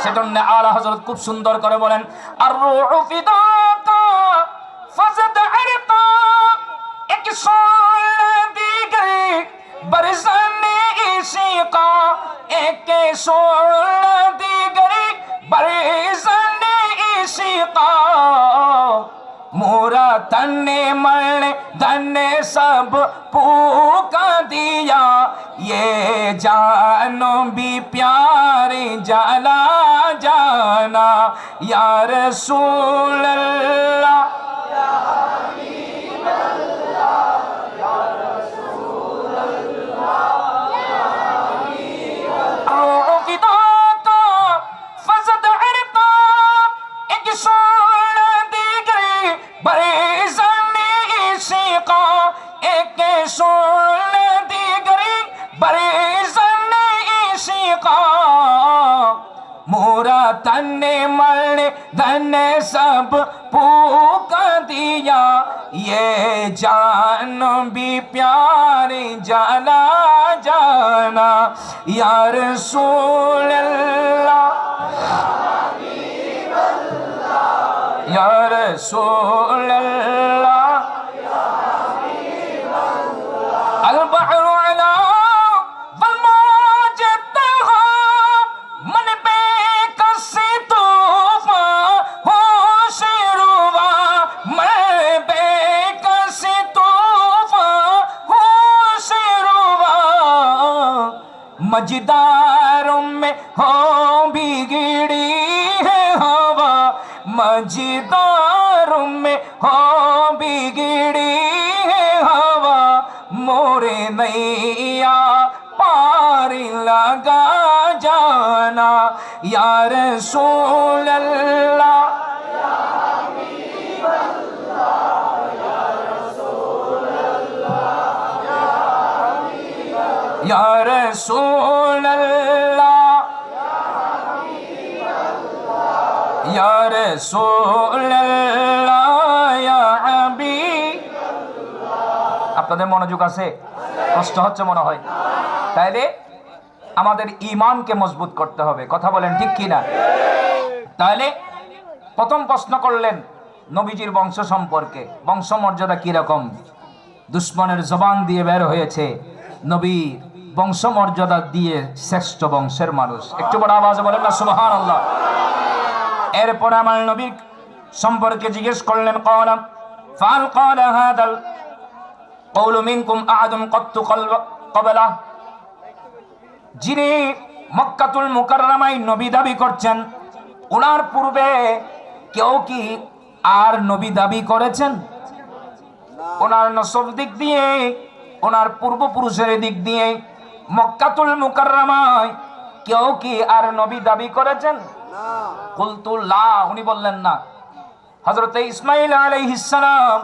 সেজন্য আলা হযরত খুব সুন্দর করে বলেন, আর রূহু ফিদাকা ফাজাদ আরতা এক সোল দিগরে বরসানে ইশিকা এক সোল দিগরে बरसने इशिका। मोरा तन्ने मरने धन्ने सब पूका दिया, ये जानो भी प्यारे जला जाना, या रसूल अल्लाह, या हबीब अल्लाह, या रसूल अल्लाह, या हबीब अल्लाह। मोरा तन्ने मरने धन्ने सब पूका दिया, ये जान भी प्यारे जला जाना, या रसूल अल्लाह, या रसूल अल्लाह, अल बहरु अला वल मौज तहा मन बेकस तूफा होश रुवा, मन बेकस तूफा होश रुवा, मजदारों में हो बिगड़ी है हवा, मजदारों में हो बिगड़ी है हवा, मोरे नैया पार लगा जाना, ইয়া রাসূলুল্লাহ ইয়া রাসূলুল্লাহ ইয়া রাসূলুল্লাহ ইয়া হাবিব। আপনাদের মনোযোগ আছে? কষ্ট হচ্ছে মনে হয়। তাইলে আমাদের ঈমানকে মজবুত করতে হবে, কথা বলেন ঠিক কিনা? তাহলে প্রথম প্রশ্ন করলেন নবীজির বংশ সম্পর্কে, বংশমর্যাদা কিরকম। দুশ্মনের জবান দিয়ে বের হয়েছে নবী বংশমর্যাদা দিয়ে শ্রেষ্ঠ বংশের মানুষ। একটু বড় আওয়াজে বলেন না সুবহানাল্লাহ। এরপর আমার নবী সম্পর্কে জিজ্ঞেস করলেন ক্বালা ফাল ক্বালা হাদাল কওলু মিনকুম আহাদুন ক্বাত্তু ক্বাবলা। যিনি মক্কাতুল মুকাররমায় নবী দাবি করছেন, ওনার পূর্বে কেউ কি আর নবী দাবি করেছেন? ওনার নসব দিক দিয়ে, ওনার পূর্বপুরুষের দিক দিয়ে মক্কাতুল মুকাররমায় কেউ কি আর নবী দাবি করেছেন? কুলতু লা, উনি বললেন না। হযরতে ইসমাঈল আলাইহিস সালাম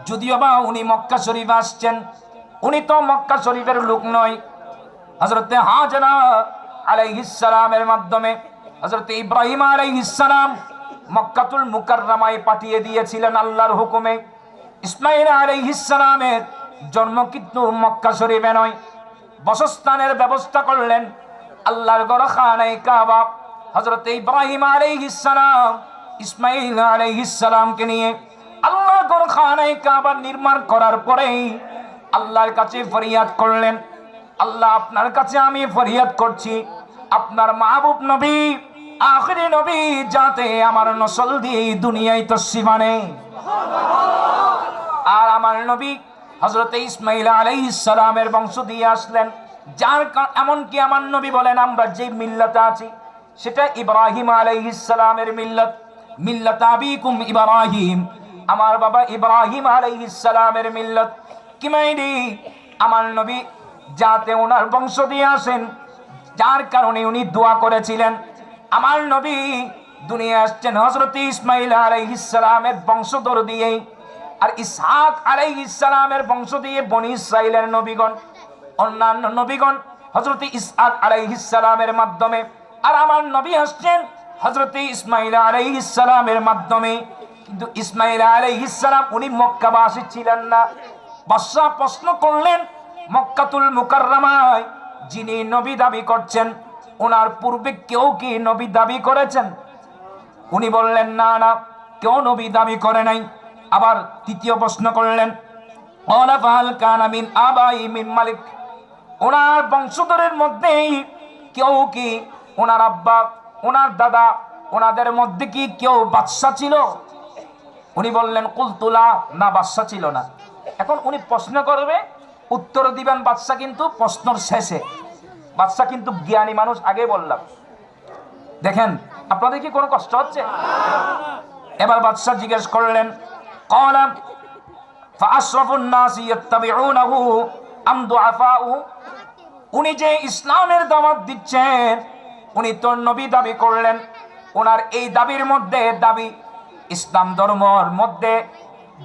যদিও বা উনি মক্কা শরীফ আসছেন, উনি তো মক্কা শরীফের লোক নয়। হযরতে হাজরা আলাইহিস সালামের মাধ্যমে হযরতে ইব্রাহিম আলাইহিস সালাম মক্কাতুল মুকাররমায় পাঠিয়ে দিয়েছিলেন আল্লাহর হুকুমে। ইসমাঈল আলাইহিস সালামের জন্ম কিন্তু মক্কা শরীফে নয়। বাসস্থানের ব্যবস্থা করলেন আল্লাহর ঘর খানায়ে কাবা। হযরতে ইব্রাহিম আলাইহিস সালাম ইসমাঈল আলাইহিস সালামকে নিয়ে আল্লাহর ঘর খানায়ে কাবা নির্মাণ করার পরেই আল্লাহর কাছে ফরিয়াদ করলেন, আল্লাহ আপনার কাছে আমি ফরিয়াদ করছি, আপনার মাহবুব নবী আখিরি নবী যাতে আমার নসল দিয়ে দুনিয়ায় তশরিফ আনে। আর আমার নবী হযরতে ইসমাঈল আলাইহিস সালামের বংশ দিয়ে আসলেন, যার এমনকি আমার নবী বলেন আমরা যে মিল্লাতে আছি সেটা ইব্রাহিম আলাইহিস সালামের মিল্লাত, মিল্লাত আবিকুম ইব্রাহিম, আমার বাবা ইব্রাহিম আলাইহিস সালামের মিল্লাত। কি মাইরি আমার নবী যাতে ওনার বংশ দিয়ে আসেন, যার কারণে উনি দোয়া করেছিলেন। আমার নবী দুনিয়া আসছেন হযরতে ইসমাঈল আলাইহিস সালামের বংশধর দিয়েই, আর ইসহাক আলাইহিস সালামের বংশ দিয়ে বনি ইসরাইলের নবীগণ, অন্যান্য নবীগণ হযরতে ইসহাক আলাইহিস সালামের মাধ্যমে, আর আমার নবী আসছেন হযরতে ইসমাঈল আলাইহিস সালামের মাধ্যমে। কিন্তু ইসমাঈল আলাইহিস সালাম উনি মক্কাবাসী ছিলেন না। বাদশা প্রশ্ন করলেন মক্কাতুল মুকাররমায় যিনি নবী দাবি করছেন ওনার পূর্বে কেউ কি নবী দাবি করেছেন? উনি বললেন না না, কেউ নবী দাবি করে নাই। আবার তৃতীয় প্রশ্ন করলেন ক্বালা ফাহাল কানা মিন আবাই মিন মালিক, ওনার বংশধরের মধ্যেই কেউ কি, ওনার আব্বা, ওনার দাদা, ওনাদের মধ্যে কি কেউ বাদশা ছিল? উনি বললেন কুলতু লা, না বাদশা ছিল না। এখন উনি প্রশ্ন করবে, উত্তর দিবেন বাদশা কিন্তু প্রশ্নের শেষে। বাদশা কিন্তু জ্ঞানী মানুষ, আগে বললাম। দেখেন আপনাদের কি কোনো কষ্ট হচ্ছে? এবার বাদশা জিজ্ঞেস করলেন ক্বালা ফাআশরাফুন নাসি ইয়াত্তাবিউনাহু আম দুআফাউ, উনি যে ইসলামের দাওয়াত দিচ্ছেন উনি তো নবী দাবি করলেন, ওনার এই দাবির মধ্যে দাবি ইসলাম ধর্মের মধ্যে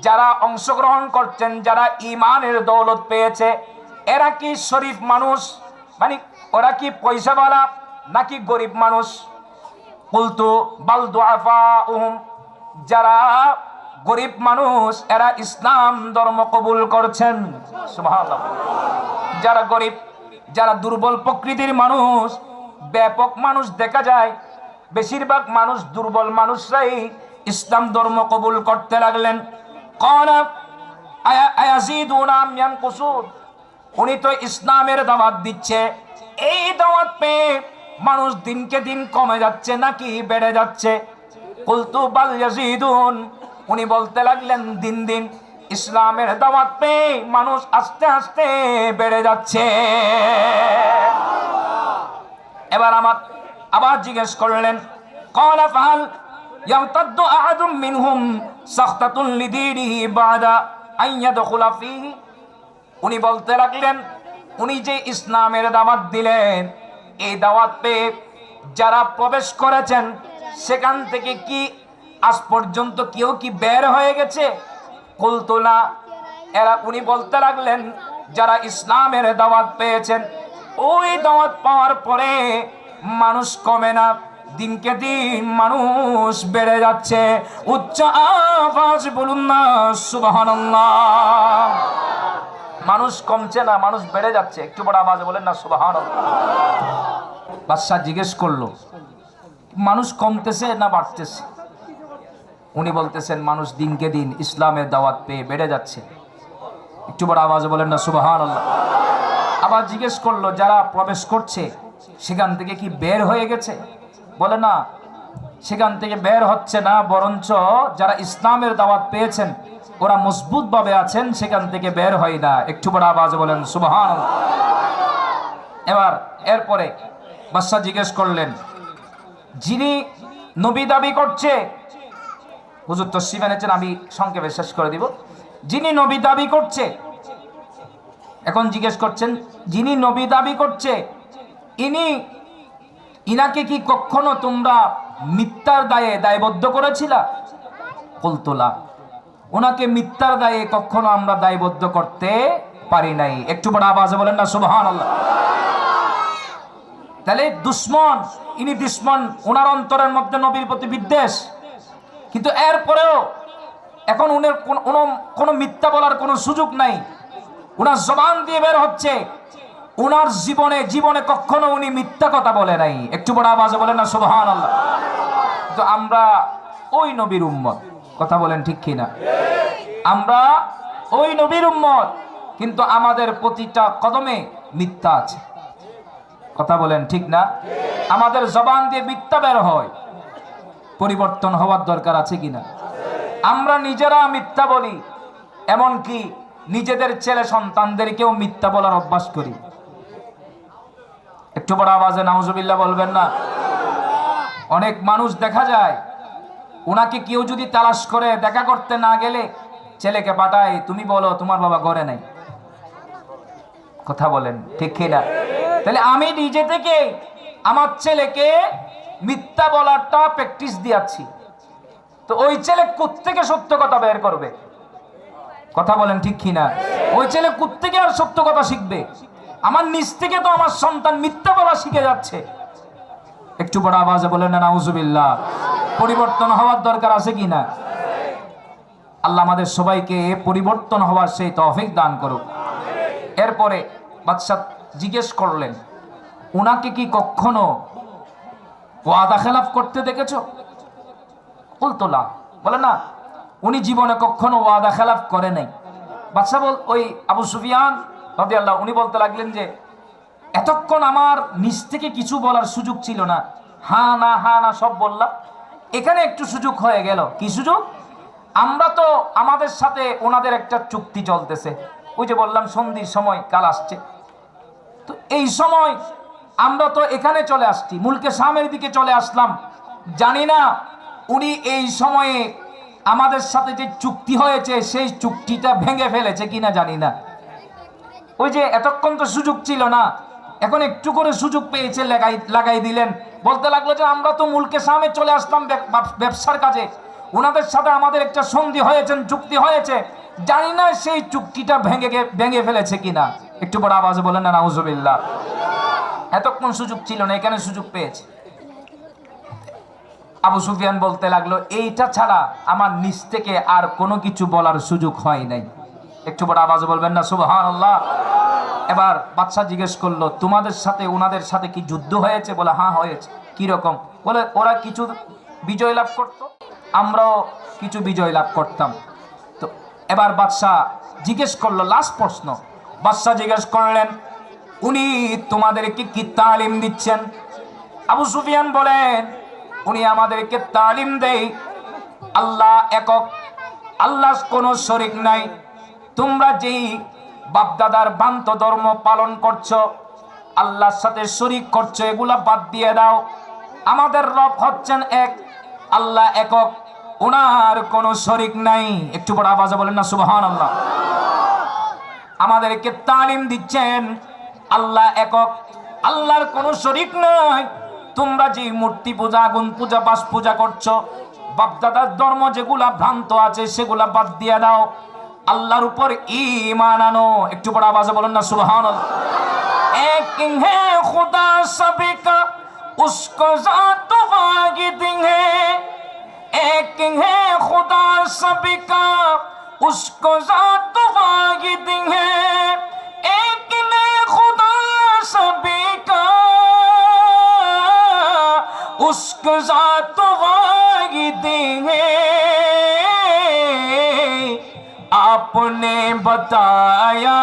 যারা অংশগ্রহণ করছেন, যারা ঈমানের দৌলত পেয়েছে, এরা কি শরীফ মানুষ, মানে ওরা কি পয়সাওয়ালা নাকি গরিব মানুষ? কুলতু বাল দুআফাউহুম, যারা গরিব মানুষ এরা ইসলাম ধর্ম কবুল করছেন। সুবহানাল্লাহ। যারা গরিব, যারা দুর্বল প্রকৃতির মানুষ, ব্যাপক মানুষ দেখা যায়, বেশিরভাগ মানুষ দুর্বল মানুষরাই ইসলাম ধর্ম কবুল করতে লাগলেন। ক্বালা আয়াজিদুনা আম ইয়ানকুসুন, উনি তো ইসলামের দাওয়াত দিচ্ছে, এই দাওয়াত পেয়ে মানুষ দিনকে দিন কমে যাচ্ছে নাকি বেড়ে যাচ্ছে? কুলতু বাল ইয়াজিদুন, উনি বলতে লাগলেন দিন দিন ইসলামের দাওয়াত পেয়ে মানুষ আস্তে আস্তে বেড়ে যাচ্ছে। এবার আবার জিজ্ঞেস করলেন ক্বালা ফাহাল ইয়ারতাদ্দু আহাদুম মিনহুম সাখতাতুন লিদীনিহি বাদা আন ইয়াদখুলা ফীহি, উনি বলতে লাগলেন উনি যে ইসলামের দাওয়াত দিলেন, এই দাওয়াত পেয়ে যারা প্রবেশ করেছেন সেখান থেকে কি আজ পর্যন্ত কেউ কি বের হয়ে গেছে? কুলতু না। উনি বলতে লাগলেন, যারা ইসলামের দাওয়াত পেয়েছেন, ওই দাওয়াত পাওয়ার পরে মানুষ কমে না, দিনকে দিন মানুষ বেড়ে যাচ্ছে। উচ্চ আওয়াজ বলুন না সুবহানাল্লাহ। মানুষ কমছে না, মানুষ বেড়ে যাচ্ছে। একটু বড় আওয়াজে বলেন না সুবহানাল্লাহ। বাদশা জিজ্ঞেস করলো, মানুষ কমতেছে না বাড়তেছে? উনি বলতেছেন, মানুষ দিনকে দিন ইসলামের দাওয়াত পেয়ে বেড়ে যাচ্ছে। একটু বড় আওয়াজে বলেন না সুবহানাল্লাহ। আবার জিজ্ঞেস করলো, যারা প্রবেশ করছে সেখান থেকে কি বের হয়ে গেছে? বলে না, সেখান থেকে বের হচ্ছে না, বরঞ্চ যারা ইসলামের দাওয়াত পেয়েছেন ওরা মজবুত ভাবে আছেন, সেখান থেকে বের হয় না। একটু বড় আওয়াজে বলেন সুবহানাল্লাহ। এরপরে বাদশা জিজ্ঞেস করলেন, যিনি নবী দাবি করছে, হুজুর তশরিফ এনেছেন, আমি সংক্ষেপে শেষ করে দিব। যিনি নবী দাবি করছে, এখন জিজ্ঞেস করছেন, যিনি নবী দাবি করছে ইনাকে কি কখনো তোমরা মিথ্যার দায়ে দায়বদ্ধ করেছিলা? কুলতুলা। ওনাকে মিথ্যার দায়ে কখনো আমরা দায়বদ্ধ করতে পারি নাই। একটু বড় আওয়াজে বলেন না সুবহানাল্লাহ। তাহলে দুশ্মন, ইনি দুশ্মন, ওনার অন্তরের মধ্যে নবীর প্রতি বিদ্বেষ, কিন্তু এরপরেও এখন উনার কোনো মিথ্যা বলার কোনো সুযোগ নাই। উনার জবান দিয়ে বের হচ্ছে, উনার জীবনে কখনো উনি মিথ্যা কথা বলে নাই। একটু বড় আওয়াজে বলেন না সুবহানাল্লাহ। তো আমরা ওই নবীর উম্মত, কথা বলেন ঠিক কিনা? আমরা ওই নবীর উম্মত, কিন্তু আমাদের প্রতিটা কদমে মিথ্যা আছে। কথা বলেন ঠিক না? আমাদের জবান দিয়ে মিথ্যা বের হয়। পরিবর্তন হওয়ার দরকার আছে কিনা? আমরা নিজেরা মিথ্যা বলি, এমনকি নিজেদের ছেলে সন্তানদেরকেও মিথ্যা বলার অভ্যাস করি। একটু বড় আওয়াজে নাউজুবিল্লাহ বলবেন না? অনেক মানুষ দেখা যায়, ওনাকে কেউ যদি তালাশ করে দেখা করতে না গেলে ছেলেকে পাঠায়, তুমি বলো তোমার বাবা ঘরে নাই। কথা বলেন ঠিক কিনা? তাহলে আমি নিজে থেকে আমার ছেলেকে মিথ্যা বলারটা প্র্যাকটিস দিয়াছি, তো ওই ছেলে কোত্থেকে সত্য কথা বের করবে? কথা বলেন ঠিক কিনা? ওই ছেলে কোত্থেকে আর সত্য কথা শিখবে? আমার নিজ থেকে তো আমার সন্তান মিথ্যা বলা শিখে যাচ্ছে। একটু বড় আওয়াজে বলেন না নাউজুবিল্লাহ। পরিবর্তন হওয়ার দরকার আছে কিনা? আল্লাহ আমাদের সবাইকে পরিবর্তন হওয়ার সেই তৌফিক দান করুক। এরপরে বাদশা জিজ্ঞেস করলেন, উনাকে কি কখনো ওয়াদা খেলাফ করতে দেখেছো? কুলতুলা। বলে না, উনি জীবনে কখনো ওয়াদা খেলাফ করে নাই। বাদশা ওই আবু সুফিয়ান রাদিয়াল্লাহু, উনি বলতে লাগলেন যে এতক্ষণ আমার নিজ থেকে কিছু বলার সুযোগ ছিল না, হ্যাঁ না সব বললাম, এখানে একটু সুযোগ হয়ে গেল। কি সুযোগ? আমরা তো আমাদের সাথে ওনাদের একটা চুক্তি চলতেছে, ওই যে বললাম সন্ধির সময় কাল আসছে, তো এই সময় আমরা তো এখানে চলে আসছি, মুলকে শামের দিকে চলে আসলাম। জানি না উনি এই সময়ে আমাদের সাথে যে চুক্তি হয়েছে সেই চুক্তিটা ভেঙে ফেলেছে কিনা জানি না। ওই যে এতক্ষণ তো সুযোগ ছিল না, এখন একটু করে সুযোগ পেয়েছে লাগাই দিলেন। বলতে লাগলো যে আমরা তো মুলকে শামে চলে আসলাম ব্যবসার কাজে, ওনাদের সাথে আমাদের একটা সন্ধি হয়েছে, চুক্তি হয়েছে, জানি না সেই চুক্তিটা ভেঙে ফেলেছে কিনা। একটু বড় আওয়াজে বলেন না নাউজুবিল্লাহ। এতক্ষণ সুযোগ ছিল না, এখানে সুযোগ পেয়েছে। আবু সুফিয়ান বলতে লাগলো, এইটা ছাড়া আমার নিজ থেকে আর কোনো কিছু বলার সুযোগ হয় নাই। একটু বড় আওয়াজে বলবেন না সুবহানাল্লাহ। এবার বাদশা জিজ্ঞেস করলো, তোমাদের সাথে ওনাদের সাথে কি যুদ্ধ হয়েছে? বলে হ্যাঁ হয়েছে। কি রকম? বলে ওরা কিছু বিজয় লাভ করত, আমরাও কিছু বিজয় লাভ করতাম। তো এবার বাদশা জিজ্ঞেস করলো, লাস্ট প্রশ্ন, বাদশা জিজ্ঞেস করলেন, উনি তোমাদেরকে কি তালিম দিচ্ছেন? আবু সুফিয়ান বলেন, উনি আমাদেরকে তালিম দেয় আল্লাহ একক, আল্লাহ কোনো শরীক নাই। তোমরা যেই বাপদাদার বান্ত ধর্ম পালন করছো, আল্লাহর সাথে শরীক করছো, এগুলা বাদ দিয়ে দাও। আমাদের রব হচ্ছেন এক, আল্লাহ একক, ওনার কোনো শরীক নাই। একটু বড় আওয়াজে বলেন না সুবহানাল্লাহ। আমাদেরকে তালিম দিচ্ছেন আল্লাহ একক, আল্লাহর কোনো শরীক নাই, তোমরা যে মূর্তি পূজা, আগুন পূজা, বাস পূজা করছো, বাপদাদার ধর্ম যেগুলা ভ্রান্ত আছে সেগুলা বাদ দিয়ে দাও, আল্লাহর উপর ঈমান আনো। একটু বড় আওয়াজে বলেন না সুবহানাল্লাহ। এক হে খুদা সবে কা उसको ज़ात वाहिद है, एक है खुदा सभी का उसको ज़ात वाहिद है, एक ने खुदा सभी का उसको ज़ात वाहिद है। आपने बताया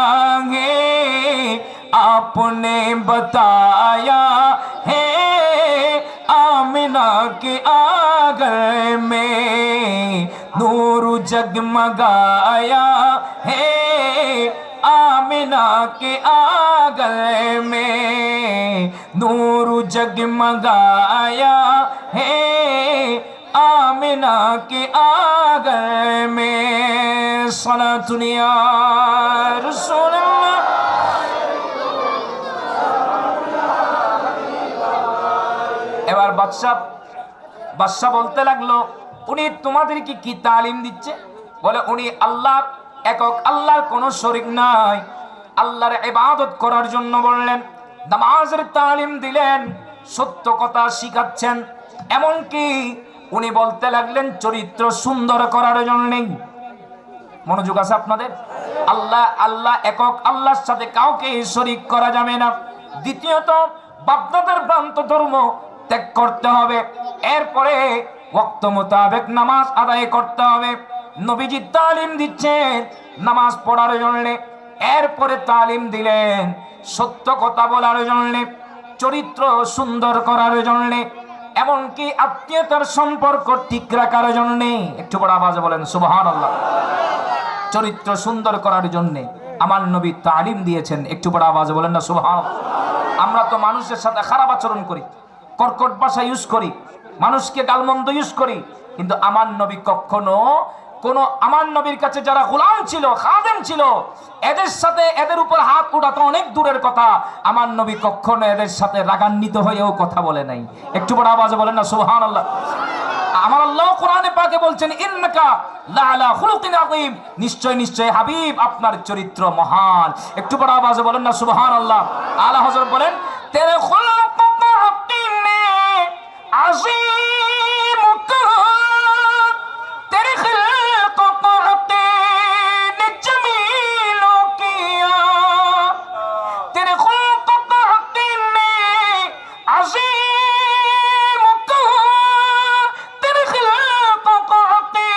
है, आपने बताया है, आमिना के आंगन में नूर जगमगाया है, आमिना के आंगन में नूर जगमगाया है, आमिना के आंगन में। सलातुन या रसूलल्लाह। এবার বাদশা বলতে লাগলো, উনি তোমাদেরকে কি তালিম দিচ্ছে? বলে উনি আল্লাহর একক, আল্লাহর কোনো শরীক নাই, আল্লাহর ইবাদত করার জন্য বললেন, নামাজের তালিম দিলেন, সত্য কথা শিখাচ্ছেন। এমনকি উনি বলতে লাগলেন চরিত্র সুন্দর করার জন্য। মনোযোগ আছে আপনাদের? আল্লাহ আল্লাহ একক, আল্লাহর সাথে কাউকে শরীক করা যাবে না। দ্বিতীয়ত, বাপদাদার ভ্রান্ত ধর্ম ত্যাগ করতে হবে। এরপরে ওয়াক্ত মোতাবেক নামাজ আদায় করতে হবে। নবীজি তালিম দিচ্ছেন নামাজ পড়ার জন্য, এরপরে তালিম দিলেন সত্য কথা বলার জন্য, চরিত্র সুন্দর করার জন্য, এমনকি আত্মীয়তার সম্পর্ক ঠিক রাখার জন্য। একটু বড় আওয়াজে বলেন সুবহানাল্লাহ। চরিত্র সুন্দর করার জন্য আমার নবী তালিম দিয়েছেন। একটু বড় আওয়াজে বলেন না সুবহানাল্লাহ। আমরা তো মানুষের সাথে খারাপ আচরণ করি, কর্কট ভাষা ইউজ করি, মানুষকে গালমন্দ ইউজ করি, কিন্তু আমার নবী কখনো কোনো, আমার নবীর কাছে যারা গোলাম ছিল, খাদেম ছিল, এদের সাথে এদের উপর হাত উঠাতো অনেক দূরের কথা, আমার নবী কখনো এদের সাথে রাগান্বিত হয়েও কথা বলে নাই। একটু বড় আওয়াজে বলেন না সুবহানাল্লাহ। আমার আল্লাহ কোরআনে পাকে বলছেন, ইন্নাকা লাআলা খুলুকিন আযীম, নিশ্চয় নিশ্চয় হাবিব আপনার চরিত্র মহান। একটু বড় আওয়াজে বলেন না সুবহানাল্লাহ। আলা হযরত বলেন, তেরে খুলুক عظيم तेरे खिलक कहते ने जमील किया, तेरे खुलक कहते ने अजीम तेरे खिलक कहते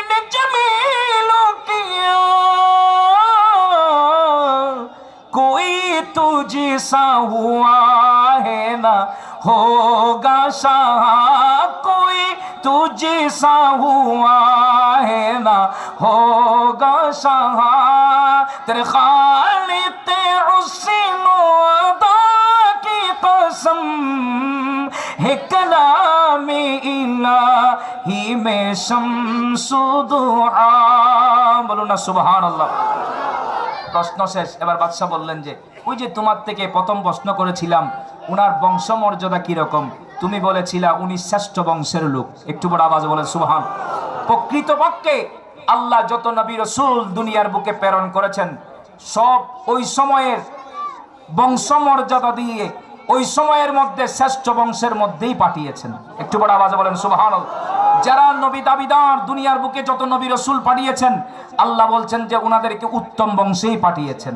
ने जमील किया, कोई तुझसा हुआ है ना होगा शाह, कोई तुझसा हुआ है ना होगा शाह, तेरे खालिक हुस्न अदा की कसम है कलाम इलाही में शम्सु दुआ। बोलो ना सुबहानाल्लाह। প্রশ্ন শেষ। এবার বাদশা বললেন যে, ওই যে তোমার থেকে প্রথম প্রশ্ন করেছিলাম উনার বংশমর্যাদা কিরকম, তুমি বলেছিলা উনি শ্রেষ্ঠ বংশের লোক। একটু বড় আওয়াজে বলেন সুবহান। প্রকৃতপক্ষে আল্লাহ যত নবী রাসূল দুনিয়ার বুকে প্রেরণ করেছেন সব ওই সময়ের বংশমর্যাদা দিয়ে ওই সময়ের মধ্যে শ্রেষ্ঠ বংশের মধ্যেই পাঠিয়েছেন। একটু বড় আওয়াজে বলেন সুবহানাল্লাহ। যারা নবী দাবিদার দুনিয়ার বুকে যত নবী রাসূল পাঠিয়েছেন আল্লাহ বলছেন যে উনাদেরকে উত্তম বংশেই পাঠিয়েছেন।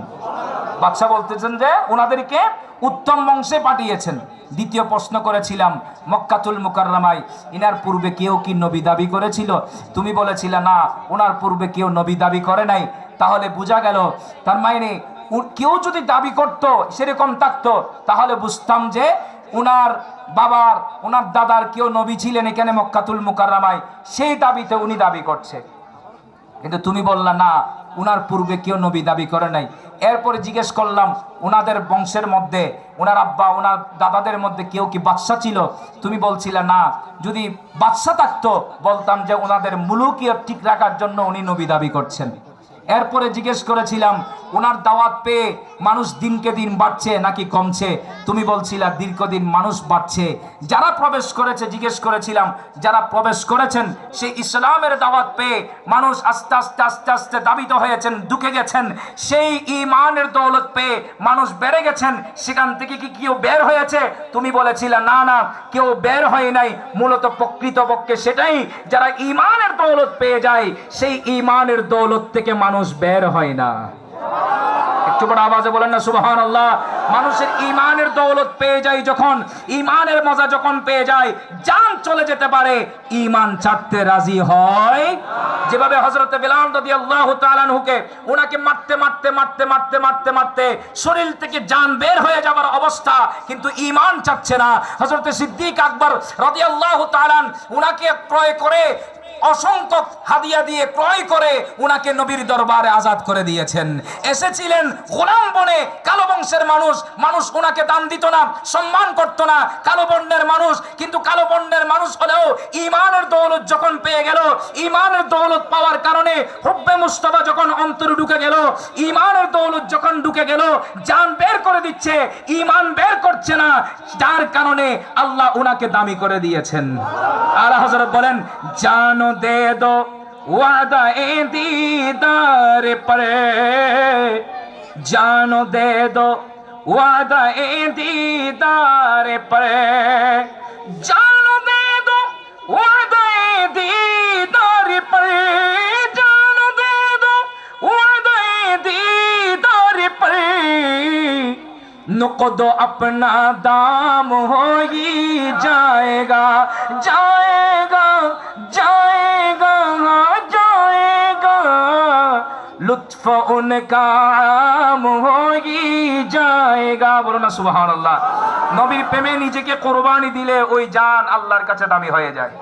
বাদশা বলতেছেন যে উনাদেরকে উত্তম বংশে পাঠিয়েছেন। দ্বিতীয় প্রশ্ন করেছিলাম মক্কাতুল মুকাররমায় ইনার পূর্বে কেউ কি নবী দাবি করেছিল, তুমি বলেছিলে না ওনার পূর্বে কেউ নবী দাবি করে নাই। তাহলে বোঝা গেল তার মানে কেউ যদি দাবি করত সেরকম থাকতো তাহলে বুঝতাম যে উনার বাবার উনার দাদার কেউ নবী ছিলেন এখানে মক্কাতুল মুকাররমায়, সেই দাবিতে উনি দাবি করছে। কিন্তু তুমি বললা না উনার পূর্বে কেউ নবী দাবি করে নাই। এরপরে জিজ্ঞেস করলাম উনাদের বংশের মধ্যে উনার আব্বা উনার দাদাদের মধ্যে কেউ কি বাদশা ছিল, তুমি বলছিলে না। যদি বাদশা থাকতো বলতাম যে উনাদের মুলুকিয়ত ঠিক রাখার জন্য উনি নবী দাবি করছেন। এরপরে জিজ্ঞেস করেছিলাম ওনার দাওয়াত পেয়ে মানুষ দিনকে দিন বাড়ছে নাকি কমছে? তুমি বলছিলা দীর্ঘদিন মানুষ বাড়ছে। যারা প্রবেশ করেছে, জিজ্ঞেস করেছিলাম, যারা প্রবেশ করেছেন সেই ইসলামের দাওয়াত পেয়ে মানুষ আস্তে আস্তে আস্তে আস্তে দাবিত হয়েছেন, ঢুকে গেছেন। সেই ঈমানের দৌলত পেয়ে মানুষ বেড়ে গেছেন। সেখান থেকে কি কেউ বের হয়েছে? তুমি বলেছিলে না না, কেউ বের হয় নাই। মূলত প্রকৃতপক্ষে সেটাই, যারা ঈমানের দৌলত পেয়ে যায় সেই ঈমানের দৌলত থেকে মানুষ বের হয় না। একটু বড় আওয়াজে বলেন না সুবহানাল্লাহ। মানুষের ঈমানের দৌলত পেয়ে যায় যখন, ঈমানের মজা যখন পেয়ে যায়, জান চলে যেতে পারে, ঈমান ছাড়তে রাজি হয়। যেভাবে হযরত বিলাল রাদিয়াল্লাহু তাআলা আনহুকে ওনাকে মারতে মারতে মারতে মারতে মারতে মারতে শরীর থেকে জান বের হয়ে যাবার অবস্থা, কিন্তু ঈমান ছাড়ছে না। হযরত সিদ্দিক আকবর রাদিয়াল্লাহু তাআলা ওনাকে ক্রয় করে, অসংখ্য হাদিয়া দিয়ে ক্রয় করে উনাকে নবীর দরবারে আজাদ করে দিয়েছেন। এসেছিলেন গোলাম বনে, কালো বংশের মানুষ, মানুষ উনাকে দাম দিত না, সম্মান করত না, কালো বর্ণের মানুষ। কিন্তু কালো বর্ণের মানুষ হলেও ঈমানের দৌলত যখন পেয়ে গেল, ঈমানের দৌলত পাওয়ার কারণে হুব্বে মুস্তাফা যখন অন্তরে ঢুকে গেল, ঈমানের দৌলত যখন ঢুকে গেল, জান বের করে দিচ্ছে, ঈমান বের করছে না, যার কারণে আল্লাহ উনাকে দামি করে দিয়েছেন। আলা হযরত বলেন, জানো दे दो वादा ए दीदार पर, जानो दे दो वादा ए दीदार पर, जानो दे दो वादा ए दीदार पर, जानो दे दो वादा ए दीदार पर, नुक़द अपना दाम हो ही जाएगा, जाएगा जाएगा जाएगा, लुत्फ उनका आम हो ही जाएगा। বলো না সুবহানাল্লাহ। নবীর প্রেমে নিজেকে কুরবানি দিলে ওই জান আল্লাহর কাছে দামি হয়ে যায়।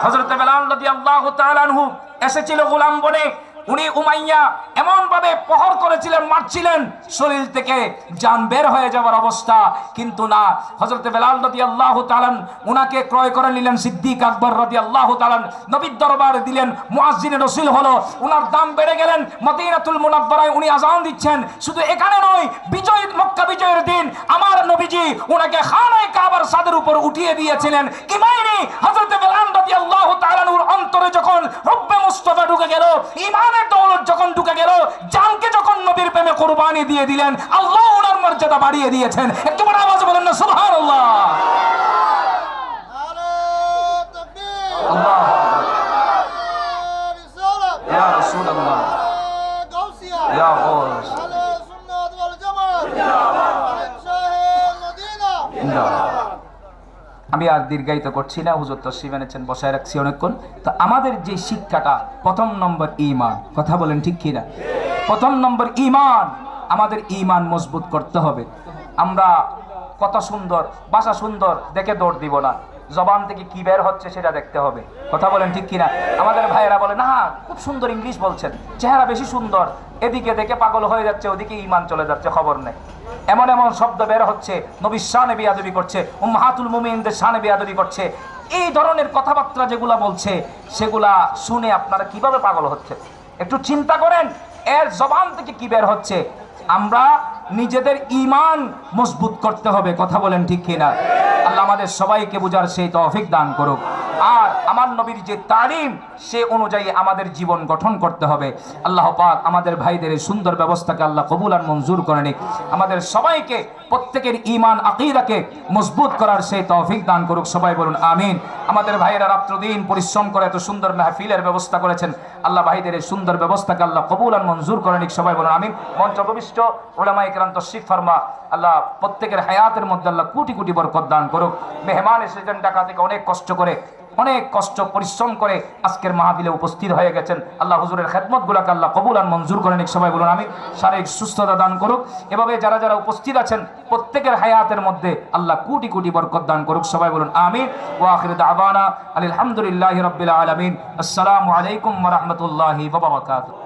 হযরত বিলাল রাদিয়াল্লাহু তাআলা আনহু এসেছিল গোলাম বনে। উনি উমাইয়া এমন ভাবে প্রহার করেছিলেন, মারছিলেন, শরীর থেকে জান বের হয়ে যাওয়ার অবস্থা, কিন্তু না, হযরত বিলাল রাদিয়াল্লাহু তাআলা উনাকে ক্রয় করে নিলেন সিদ্দিক আকবর রাদিয়াল্লাহু তাআলা, নবীর দরবারে দিলেন, মুয়াজ্জিনে রাসূল হলো, উনার দাম বেড়ে গেলেন। মদিনাতুল মুনাওয়ারায় উনি আযান দিচ্ছেন। শুধু এখানে নয়, বিজয় মক্কা বিজয়ের দিন আমার নবীজি উনাকে খানায়ে কাবার ছাদের উপর উঠিয়ে দিয়েছিলেন। কি মাইনে হযরত বিলাল রাদিয়াল্লাহু তাআলা নূর অন্তরে যখন হুব্বে মুস্তাফা ঢুকে গেল, ঈমানের দৌলত যখন ঢুকে গেল, জানকে যখন নবীর প্রেমে কুরবানি দিয়ে দিলেন, আল্লাহ ওনার মর্যাদা বাড়িয়ে দিয়েছেন। একটু বড় আওয়াজে বলেন না সুবহানাল্লাহ। নারে তাকবীর, আল্লাহু আকবার, রিসালাত ইয়া রাসূলুল্লাহ, গাউসিয়া ইয়া গাউস, আহলে সুন্নাত ওয়াল জামাত জিন্দাবাদ, শাহে মদিনা জিন্দাবাদ। আমি আর দীর্ঘায়িত করছি না, হুজুর তশরিফ এনেছেন, বসায় রাখছি অনেকক্ষণ। তো আমাদের যে শিক্ষাটা, প্রথম নম্বর ঈমান, কথা বলেন ঠিক কিনা? প্রথম নম্বর ঈমান, আমাদের ঈমান মজবুত করতে হবে। আমরা কত সুন্দর ভাষা, সুন্দর দেখে দৌড় দিব না, জবান থেকে কি বের হচ্ছে সেটা দেখতে হবে, কথা বলেন ঠিক কিনা? আমাদের ভাইয়েরা বলে না খুব সুন্দর ইংলিশ বলছেন, চেহারা বেশি সুন্দর, এদিকে দেখে পাগল হয়ে যাচ্ছে, ওদিকে ঈমান চলে যাচ্ছে, খবর নেই। এমন এমন শব্দ বের হচ্ছে, নবীর শানে বেয়াদবি করছে, উম্মাহাতুল মুমিনদের শানে বেয়াদবি করছে। এই ধরনের কথাবার্তা যেগুলা বলছে, সেগুলা শুনে আপনারা কিভাবে পাগল হচ্ছে একটু চিন্তা করেন, এর জবান থেকে কি বের হচ্ছে। আমরা নিজেদের ঈমান মজবুত করতে হবে, কথা বলেন ঠিক কিনা? আল্লাহ আমাদের সবাইকে বুঝার সেই তৌফিক দান করুক। আর আমার নবীর যে তালিম, সে অনুযায়ী আমাদের জীবন গঠন করতে হবে। আল্লাহ পাক আমাদের ভাইদের এই সুন্দর ব্যবস্থাকে আল্লাহ কবুল আর মঞ্জুর করে নিক। আমাদের সবাইকে, প্রত্যেকের ঈমান আকীদাকে মজবুত করার সেই তৌফিক দান করুক, সবাই বলুন আমিন। আমাদের ভাইয়েরা রাত্রদিন পরিশ্রম করে এত সুন্দর মাহফিলের ব্যবস্থা করেছেন, আল্লাহ ভাইদের এই সুন্দর ব্যবস্থাকে আল্লাহ কবুল আর মঞ্জুর করে নিক, সবাই বলুন আমিন। মঞ্চ উপবিষ্ট উলামায়ে কেরাম তশরিফ ফরমা, আল্লাহ প্রত্যেকের হায়াতের মধ্যে আল্লাহ কোটি কোটি বরকত দান করুক। মেহমান এসেছেন ঢাকা থেকে, অনেক কষ্ট করে, অনেক কষ্ট পরিশ্রম করে আজকের মাহফিলে উপস্থিত হয়ে গেছেন। আল্লাহ হুজুরের খেদমতগুলোকে আল্লাহ কবুল আর মঞ্জুর করে নিক, সবাই বলুন আমিন। শারীরিক সুস্থতা দান করুক। এভাবে যারা যারা উপস্থিত আছেন প্রত্যেকের হায়াতের মধ্যে আল্লাহ কোটি কোটি বরকত দান করুক, সবাই বলুন আমিন। ওয়া আখিরু দাওয়ানা আলহামদুলিল্লাহি রাব্বিল আলামিন। আসসালামু আলাইকুম ওয়া রাহমাতুল্লাহি ওয়া বারাকাতুহু।